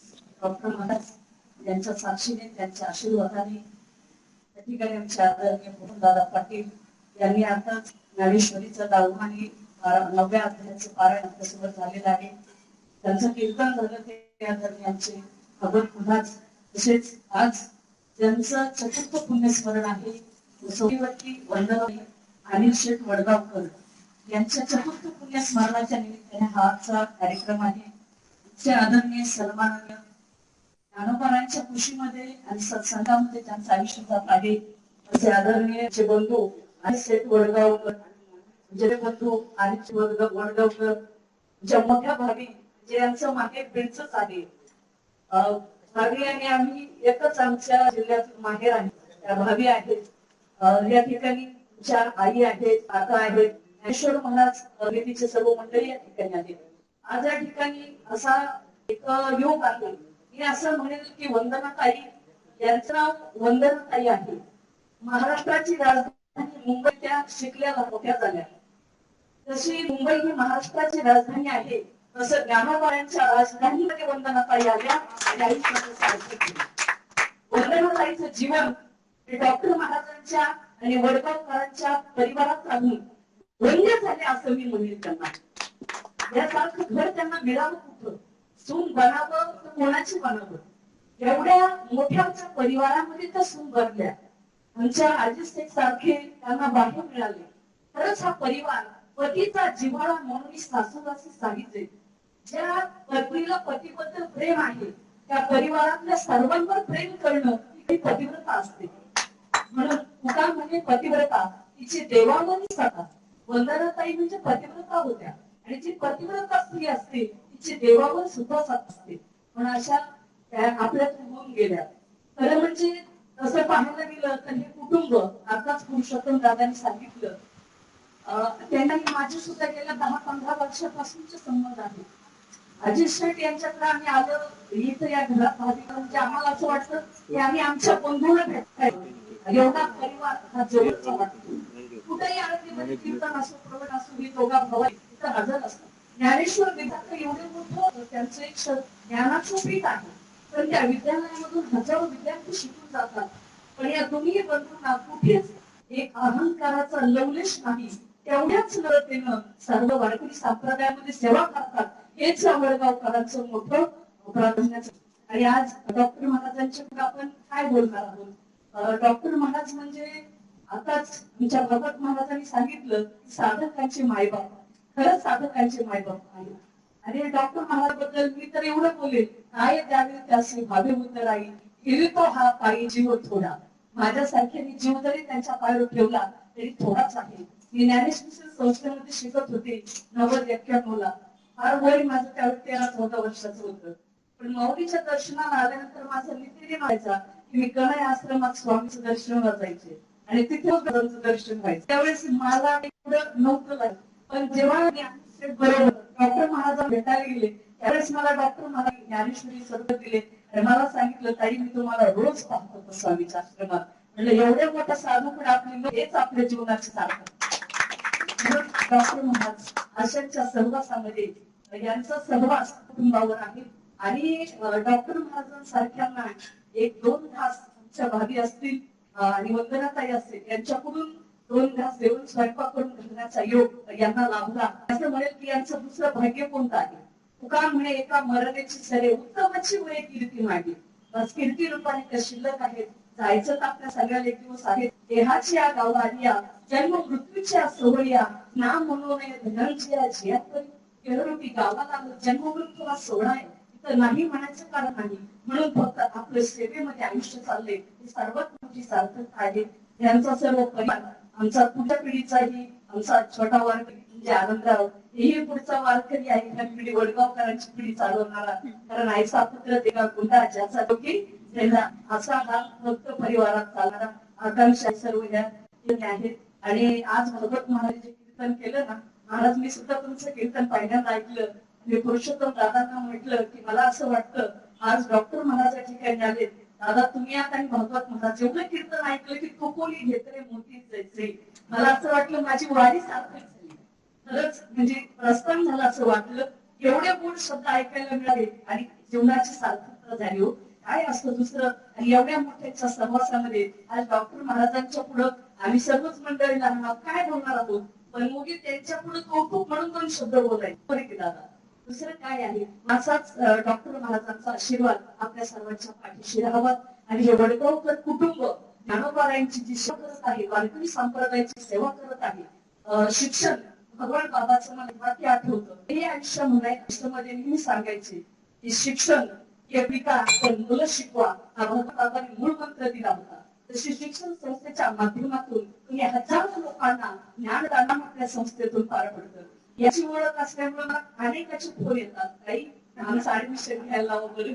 E: डॉक्टर महाराज यांच्या साक्षीने, त्यांच्या आशीर्वादाने या ठिकाणी आमच्या आदरणीय मोहनदादा पाटील यांनी आता ज्ञानेश्वरीचा 10वा आणि 9व्या अध्यायाचं पारायण आपल्यासमोर झालेलं आहे. त्यांचं कीर्तन झालं ते आदरणीय आमचे भगवत महाराज. तसेच आज त्यांचं चतुर्थ पुण्यस्मरण आहे. सोनीवरती वंदनाबाई अनिल शेठ वडगावकर यांच्या चतुर्थ पुण्यस्मरणाच्या निमित्ताने हा आजचा कार्यक्रम आहे. आजच्या आदरणीय सन्माननीय ज्ञानोबारांच्या खुशीमध्ये आणि सत्संगामध्ये त्यांचं आयुष्य जात आहे असे आदरणीय बंधू अनिल शेठ वडगावकर, जे बंधू अनिल वडगावकर, ज्या मोठ्या भाभी जे यांचं मागे बेंचच आहे. भाभी आणि आम्ही एकच आमच्या जिल्ह्यातून माहेर आहे. त्या भाभी आहेत. या ठिकाणी ज्या आई आहेत, काका आहेत, ज्ञानेश्वर महाराज समितीचे सर्व मंडळी या ठिकाणी आहेत. आज या ठिकाणी असा एक योग आहे. मी असं म्हणेल की वंदनाताई यांचं नाव वंदनाताई आहे. महाराष्ट्राची राजधानी मुंबई त्या शिकल्या मोठ्या झाल्या. तशी मुंबई ही महाराष्ट्राची राजधानी आहे, तसं ज्ञानोबारांच्या राजधानीमध्ये वंदनाताई आल्या आणि आयुष्याचं सार्थक केलं. वंदनाताईचं जीवन हे डॉक्टर महाराजांच्या आणि वडगावकरांच्या परिवारात राहून धन्य झाले असं मी म्हणेल त्यांना. यासारखं घर त्यांना मिळावं कुठं, सून बनावं तर कोणाची बनावं. एवढ्या मोठ्या परिवारामध्ये त्या सून बनल्या. आमच्या आजी सारखे त्यांना बाह्य मिळाले. खरंच हा परिवार पतीचा जिव्हाळा म्हणून सासूबासी सांगितले. ज्या पत्नीला पतीबद्दल प्रेम आहे त्या परिवारातल्या सर्वांवर प्रेम करणं ही पतिव्रता असते. म्हणून तुका म्हणजे पतिव्रता तिची देवावरच जातात. वंदनाताई म्हणजे पतिव्रता होत्या आणि जी पतिव्रता स्त्री असते तिची देवावर सुद्धा साथ असते. पण अशा आपल्यातून होऊन गेल्या. खरं म्हणजे तसं पाहायला गेलं तर हे कुटुंब आताच पुरुषोत्तम दादांनी सांगितलं त्यांना माझे सुद्धा गेल्या 10-15 वर्षापासूनचे संबंध आहे. अजित शेठ यांच्याकडे आम्ही आलो इथं या घरात म्हणजे आम्हाला असं वाटतं की आम्ही आमच्या बंधूला भेटताय. एवढा परिवार हा जवळचा वाटतो. कुठेही आरतीमध्ये कीर्तन असो प्रवट असो ही दोघा भाव इथं हजर असतात. ज्ञानेश्वर विद्यालय एवढे मोठं त्यांचं एक ज्ञानाचं पीठ आहे. पण त्या विद्यालयामधून हजारो विद्यार्थी शिकून जातात. पण या दोन्ही बंधूंना कुठेच एक अहंकाराचा लवलेश नाही. तेवढ्याच नम्रतेनं सर्व वारकरी संप्रदायामध्ये सेवा करतात. हेच वडगावकरांचं मोठं प्राधान्य. आणि आज डॉक्टर महाराजांच्या पुढे आपण काय बोलणार आहोत. डॉक्टर महाराज म्हणजे आताच आमच्या भगत महाराजांनी सांगितलं साधकांचे मायबाप. खरंच साधकांचे मायबाप आहे. आणि डॉक्टर महाराज बद्दल मी तर एवढं बोलेल काय द्यावे त्याचे भावे उत्तर आई फिरतो हा पायी जीव थोडा. माझ्यासारख्याने जीव जरी त्यांच्या पायावर ठेवला तरी थोडाच आहे. मी ज्ञानेश्वर संस्थेमध्ये शिकत होते 90-91ला. फार वय माझं त्यावेळी 13-14 वर्षाचं होतं. पण माऊलीच्या दर्शनाला आल्यानंतर माझा नित्य व्हायचा की मी कणय आश्रमात स्वामीचं दर्शनाला जायचे आणि तिथेच दर्शन व्हायचं. त्यावेळेस मला एवढं नव्हतं लागत. पण जेव्हा बरोबर डॉक्टर महाराज भेटायला गेले त्यावेळेस मला डॉक्टर महाराज ज्ञानेश्वरी सर्व दिले आणि मला सांगितलं ताई मी तुम्हाला रोज पाहतो स्वामीच्या आश्रमात. म्हणलं एवढ्या मोठ्या साधूकडे आपली हेच आपल्या जीवनाचे सार्थक. डॉक्टर महाराज अशांच्या सहवासामध्ये यांचा सहवास कुटुंबावर आहे. आणि डॉक्टर महाराजांसारख्यांना 1-2 घास आमच्या भाभी असतील आणि वंदनाताई असतील यांच्याकडून 2 घास देऊन स्वयंपाक करून घालण्याचा योग यांना लाभला. असं म्हणेल की यांचं दुसरं भाग्य कोणतं आहे. तुका म्हणे एका मरणाची सरे उत्तमाची वय कीर्ती मागे. बस कीर्ती रूपाने त्या शिल्लक आहेत. जायचं तर आपल्या सगळ्या एक दिवस आहेत. देहाची या गावारिया जन्म मृत्यूच्या सोहळ्या ना म्हणून धनंजया जियापरी केळरूपी गावाला जन्म मृत्यू हा सोहळा आहे. तर नाही म्हणायचं कारण नाही. म्हणून फक्त आपल्या सेवेमध्ये आयुष्य चालले ही सर्वात मोठी सार्थकता आहे. यांचा सर्व परिवार आमचा पुढच्या पिढीचाही आमचा छोटा वारकरी म्हणजे आनंदराव हेही पुढचा वारकरी आहे. ह्या पिढी वडगावकरांची पिढी चालवणारा. कारण आईचा पुत्र देवा गुंडा ज्याचा दोघी त्यांना असा हा भक्त परिवारात चालणारा आकांक्षा सर्व ह्या आहेत. आणि आज भगवत महाराज जे कीर्तन केलं ना महाराज मी सुद्धा तुमचं कीर्तन पहिल्यांदा ऐकलं. मी पुरुषोत्तम दादांना म्हटलं की मला असं वाटतं आज डॉक्टर महाराज या ठिकाणी आले. दादा तुम्ही आता आणि भगवत महाराज एवढं कीर्तन ऐकलं की कोकोली घेतले मोती जायचे. मला असं वाटलं माझी वारी सार्थक झाली. खरंच म्हणजे प्रस्थान झालं असं वाटलं. एवढे गुण शब्द ऐकायला मिळाले आणि जीवनाची सार्थकता झाली. हो काय असतं दुसरं. आणि एवढ्या मोठ्याच्या सहवासामध्ये आज डॉक्टर महाराजांच्या पुढं आम्ही सर्वच मंडळी लहान आहोत काय बोलणार आहोत. पण मुली त्यांच्या पुढे कौतुक म्हणून 2 शब्द बोलायचे दादा. दुसरं काय आहे असाच डॉक्टर महाराजांचा आशीर्वाद आपल्या सर्वांच्या पाठीशी राहावा. आणि हे वडगावकर कुटुंब ज्ञानोबारायांची जी सेवा करत आहे वारकरी संप्रदायाची सेवा करत आहे. शिक्षण भगवान बाबाचं मला वाक्य आठवतं. हे आयुष्यामध्ये आयुष्यामध्ये नेहमी सांगायचे की शिक्षण हे पिता पण मुलं शिकवा हा भगवान बाबांनी मूळ मंत्र दिला होता. तशी शिक्षण संस्थेच्या माध्यमातून तुम्ही हजारो लोकांना ज्ञानदान आपल्या संस्थेतून पार पडतं. याची ओळख असल्यामुळे मला अनेकाचे फोन येतात काही आमचं ऍडमिशन घ्यायला वगैरे.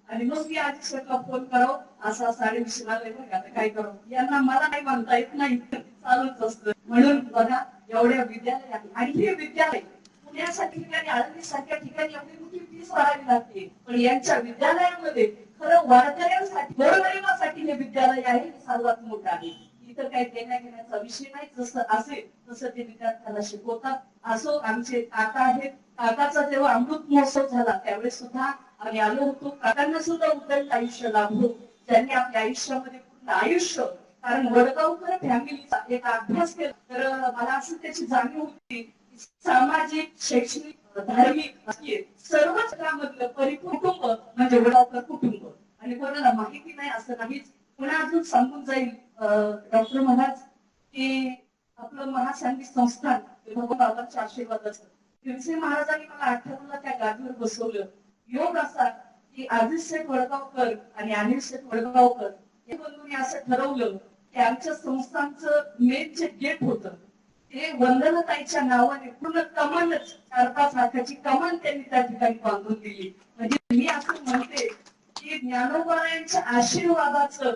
E: आणि मग मी आधी फोन करावं असं ऍडमिशन आलंय बघा काय करावं. यांना मला नाही म्हणता येत नाही चालूच असतं. म्हणून बघा एवढ्या विद्यालय आहे आणि हे विद्यालय पुण्यासारख्या ठिकाणी आळंदीसारख्या ठिकाणी एवढी मोठी फीस भरावी लागते. पण यांच्या विद्यालयामध्ये खरं वारकऱ्यांसाठी गोरगरिबासाठी हे विद्यालय आहे हे सर्वात मोठं आहे. इतर काही देण्या घेण्याचा विषय नाही. जसं असेल तसं ते विद्यार्थ्यांना शिकवतात. असो आमचे काका आहेत. काकाचा जेव्हा अमृत महोत्सव झाला त्यावेळेस सुद्धा आम्ही आलो होतो. काकांना सुद्धा उदंड आयुष्य लाभलो. त्यांनी आपल्या आयुष्यामध्ये पूर्ण आयुष्य कारण वडगावकर फॅमिलीचा एक अभ्यास केला तर मला असं त्याची जाणीव होती सामाजिक शैक्षणिक धार्मिक राजकीय सर्वच घरामधलं परिकुटुंब म्हणजे वडगावकर कुटुंब. आणि कोणाला माहिती नाही असं नाहीच. पुन्हा अजून सांगून जाईल डॉक्टर महाराज की आपलं महासांगी संस्थान भगवंताच्या आशीर्वादाचं खिरसे महाराजांनी मला 58 त्या गादीवर बसवलं. योग असा की आदिल शेठ वडगावकर आणि अनिल शेठ वडगावकर या बंधूंनी असं ठरवलं की आमच्या संस्थांचं मेन जे गेट होतं ते वंदनाताईच्या नावाने पूर्ण कमानच 4-5 लाखाची कमान त्यांनी त्या ठिकाणी बांधून दिली. म्हणजे मी असं म्हणते की ज्ञानोबारायांच्या आशीर्वादाचं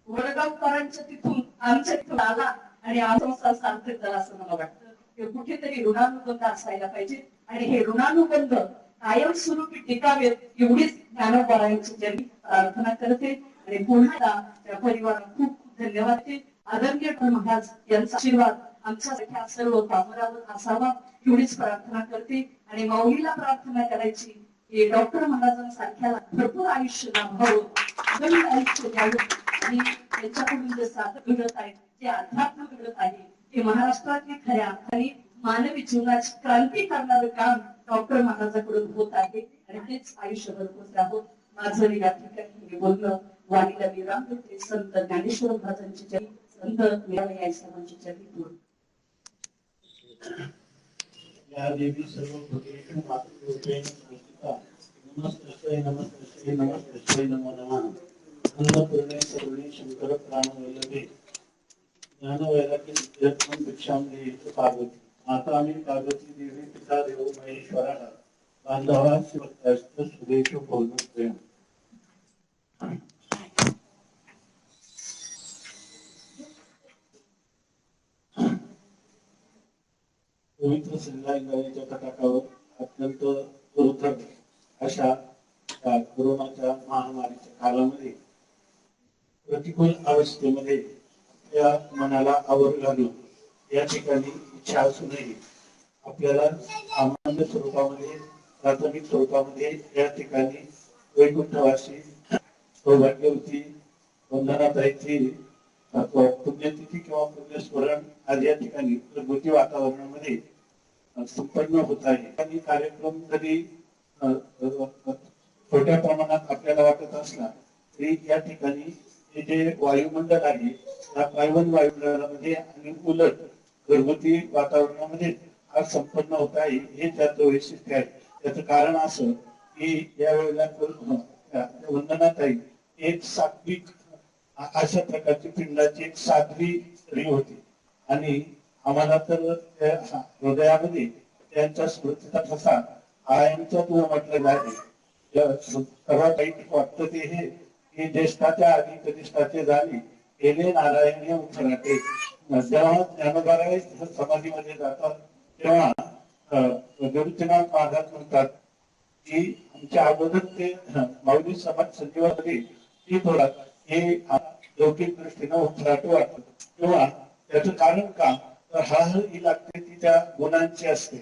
E: वडगावकरांच्या तिथून आमच्या तिथून आला आणि संसार सार्थक झाला असं मला वाटतं. हे कुठेतरी ऋणानुबंध असायला पाहिजे आणि हे ऋणानुबंध कायमस्वरूपी टिकावेत एवढीच ज्ञानोबारायांची जन्मी प्रार्थना करते. आणि पुन्हा त्या परिवाराला खूप खूप धन्यवाद देते. आदरणीय डॉक्टर महाराज यांचा आशीर्वाद आमच्यासारख्या सर्व कामगारांवर असावा एवढीच प्रार्थना करते. आणि माऊलीला प्रार्थना करायची की डॉक्टर महाराजांसारख्याला भरपूर आयुष्य लाभावं, आनंद आयुष्य द्यावं. आणि त्यांच्याकडून जे साधक घडत आहे, जे अध्यात्म घडत आहे, ते महाराष्ट्रातली खऱ्या अर्थाने मानवी जीवनाची क्रांती करणारं काम डॉक्टर महाराजांकडून होत आहे. आणि तेच आयुष्यभर होत राहोत. माझं या ठिकाणी बोलणं वाणीला विराम देते. संत ज्ञानेश्वर महाराजांची जय, संत मीराबाई साहेबांची जय बोल.
F: या देवी सर्व भूतेषु मातृरूपेण संस्थिता नमस्तस्यै नमस्तस्यै नमस्तस्यै नमो नमः. अन्नपूर्णे करुणे शंकर प्राणवल्लभे ज्ञानवैराग्य सिद्ध्यर्थं भिक्षां देहि पार्वती. माता आम्ही पार्वती देवी, पिता देव महेश्वरः, बांधवा शिवस्तं सुदेशो भोजनप्रियम्. पवित्र संध्याकाळीच्या तटाकावर अत्यंत दुर्धर अशा कोरोनाच्या महामारीच्या काळामध्ये प्रतिकूल अवस्थेमध्ये त्या मनाला आवर घालून या ठिकाणी इच्छा असूनही आपल्याला सामान्य स्वरूपामध्ये प्राथमिक स्वरूपामध्ये या ठिकाणी वैकुंठवासी सौभाग्यवती वंदनाताईची पुण्यतिथी किंवा पुण्यस्मरण आज या ठिकाणी घरगुती वातावरणामध्ये संपन्न होत आहे. आणि कार्यक्रम जरी छोट्या प्रमाणात आपल्याला वाटत असला तरी या ठिकाणी हे जे वायुमंडल आहे या वायुमंडळामध्ये आणि उलट घरगुती वातावरणामध्ये आज संपन्न होत आहे. हे त्याचं वैशिष्ट्य आहे. त्याचं कारण असं की यावेळेला वंदनाताई एक सात्विक अशा प्रकारची पिंडाची एक साध्वी स्त्री होती. आणि आम्हाला तर हृदयामध्ये त्यांच्या स्मृतीचा ठसा कायमचा तो म्हटलं जाते. सर्वात वाईट वाटतं ते हे की ज्येष्ठाच्या आधी कनिष्ठाचे झाले गेले नारायण हे उठराटे. जेव्हा ज्ञानोबाराय समाधीमध्ये जातात तेव्हा गुरुचनाथ महाराज म्हणतात की आमच्या अगोदर ते माऊली समाज संजीवामध्ये ती थोडा हे लौकिक दृष्टीनं उठराट वाटत. तेव्हा त्याचं कारण का तर ही लागते ती त्या गुणांची असते.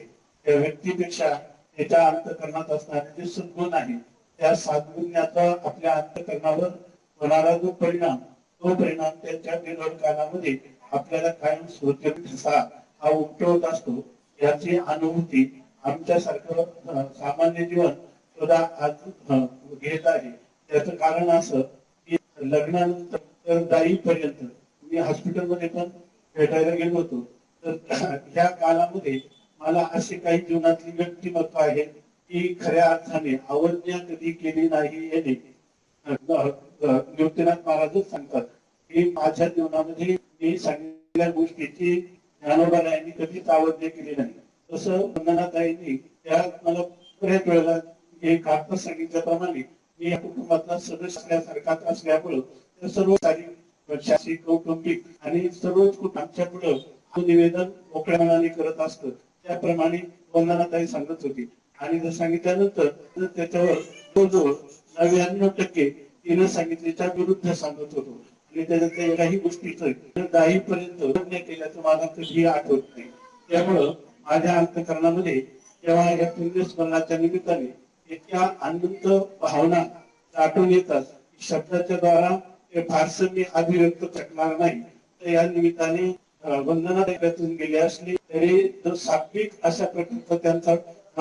F: त्या व्यक्तीपेक्षा त्याच्या अंतःकरणात असणारे जे सद्गुण आहे त्या सद्गुण्याचा आपल्या अंतःकरणावर होणारा जो परिणाम तो परिणाम त्यांच्या विरोध काळामध्ये आपल्याला कायम स्मृती ठसा हा उमटवत असतो. याची अनुभूती आमच्यासारखं सामान्य जीवन सुद्धा आज घेत आहे. त्याचं कारण असं की लग्नानंतर दाईपर्यंत मी हॉस्पिटलमध्ये पण भेटायला गेलो होतो. तर ह्या काळामध्ये मला असे काही जीवनातली व्यक्तिमत्व आहेत की खऱ्या अर्थाने अवज्ञा कधी केली नाही. याने निवृत्तीनाथ महाराजच सांगतात की माझ्या जीवनामध्ये मी सांगितलेल्या गोष्टीची ज्ञानोबारायांनी कधीच अवज्ञा केली नाही. तसं वंदनाताईंनी त्या मला बऱ्याच वेळेला एक आता सांगितल्याप्रमाणे मी या कुटुंबातला सदस्य असल्यासारखाच असल्यामुळं सर्व शासकीय कौटुंबिक आणि सर्वच आमच्या पुढं निवेदन मोकळ्या मनाने करत असतं. त्याप्रमाणे वंदनाताई सांगत होती. आणि जर सांगितल्यानंतर त्याच्यावर जवळजवळ 99% तिनं सांगितल्याच्या विरुद्ध सांगत होतो. आणि त्याच्या एकाही गोष्टीचं 10 पर्यंत केल्याचं मला कधी आठवत नाही. त्यामुळं माझ्या अंतःकरणामध्ये जेव्हा या पुण्यस्मरणाच्या निमित्ताने इतक्या आनंद भावना दाटून येतात शब्दाच्या द्वारा ते फारसं मी अभिव्यक्त करणार नाही. तर या निमित्ताने वंदनाताईतून गेले असले तरी सात्विक अशा प्रकारचा त्यांचा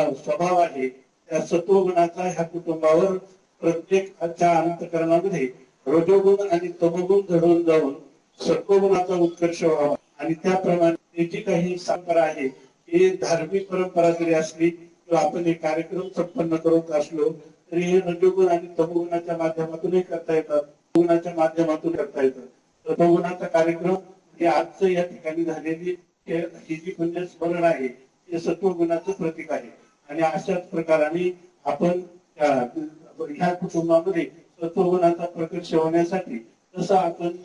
F: स्वभाव आहे त्या सत्वगुणाचा ह्या कुटुंबावर प्रत्येकाच्या अंतकरणामध्ये रजोगुण आणि तमोगुण घडवून जाऊन सत्वगुणाचा उत्कर्ष व्हावा आणि त्याप्रमाणे जी काही परंपरा आहे ही धार्मिक परंपरा जरी असली किंवा आपण हे कार्यक्रम संपन्न करत असलो तरी हे रजोगुण आणि तमोगुणाच्या माध्यमातूनही करता येतात, गुणाच्या माध्यमातून करता येतात. तमोगुणाचा कार्यक्रम हे आजचं या ठिकाणी झालेली ही जी पुण्यस्मरण आहे हे सत्वगुणाचं प्रतीक आहे आणि अशाच प्रकाराने आपण ह्या कुटुंबामध्ये सत्वगुणाचा प्रकर्ष होण्यासाठी जसं आपण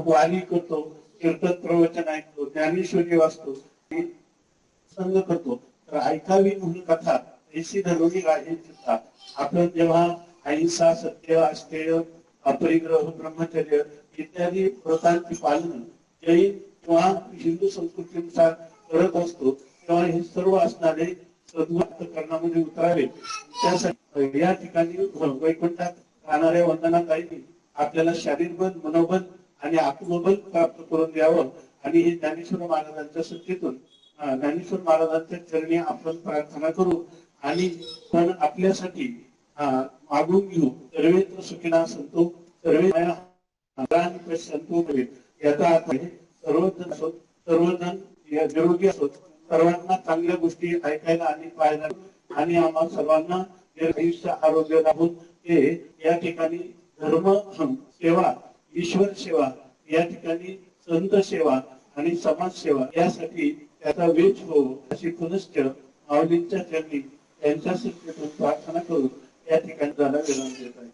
F: वारी करतो, कीर्तन प्रवचन ऐकतो, ज्ञानेश्वरी वाचतो, संग करतो तर ऐकावी म्हणून कथा ऐसी धरुणी राहे चित्ता. आपण जेव्हा अहिंसा, सत्य, अस्तेय, अपरिग्रह, ब्रह्मचर्य इत्यादी व्रतांची पालन जैन किंवा हिंदू संस्कृतीनुसार करत असतो तेव्हा हे सर्व असणारे सद्गुणामध्ये उतरावे. त्यासाठी या ठिकाणी वैकुंठात राहणाऱ्या वंदनाताईंनी आपल्याला शारीरबल, मनोबल आणि आत्मबल प्राप्त करून द्यावं आणि हे ज्ञानेश्वर महाराजांच्या सत्तेतून ज्ञानेश्वर महाराजांच्या चरणी आपण प्रार्थना करू आणि पण आपल्यासाठी मागून घेऊ. सर्वेत्र सुखिना संतो सर्वे संतो याचा अर्थ आहे सर्वजण असोत, सर्वजण निरोगी असोत, सर्वांना चांगल्या गोष्टी ऐकायला आणि पाहायला आणि आम्हा सर्वांना आयुष्य आरोग्य राहून हे या ठिकाणी धर्म सेवा, ईश्वर सेवा, या ठिकाणी संत सेवा आणि समाज सेवा यासाठी त्याचा वेच हो अशी पुनश्च माऊलींच्या चरणी त्यांच्या सत्तेतून प्रार्थना करून या ठिकाणी जायला विनंती देत आहे.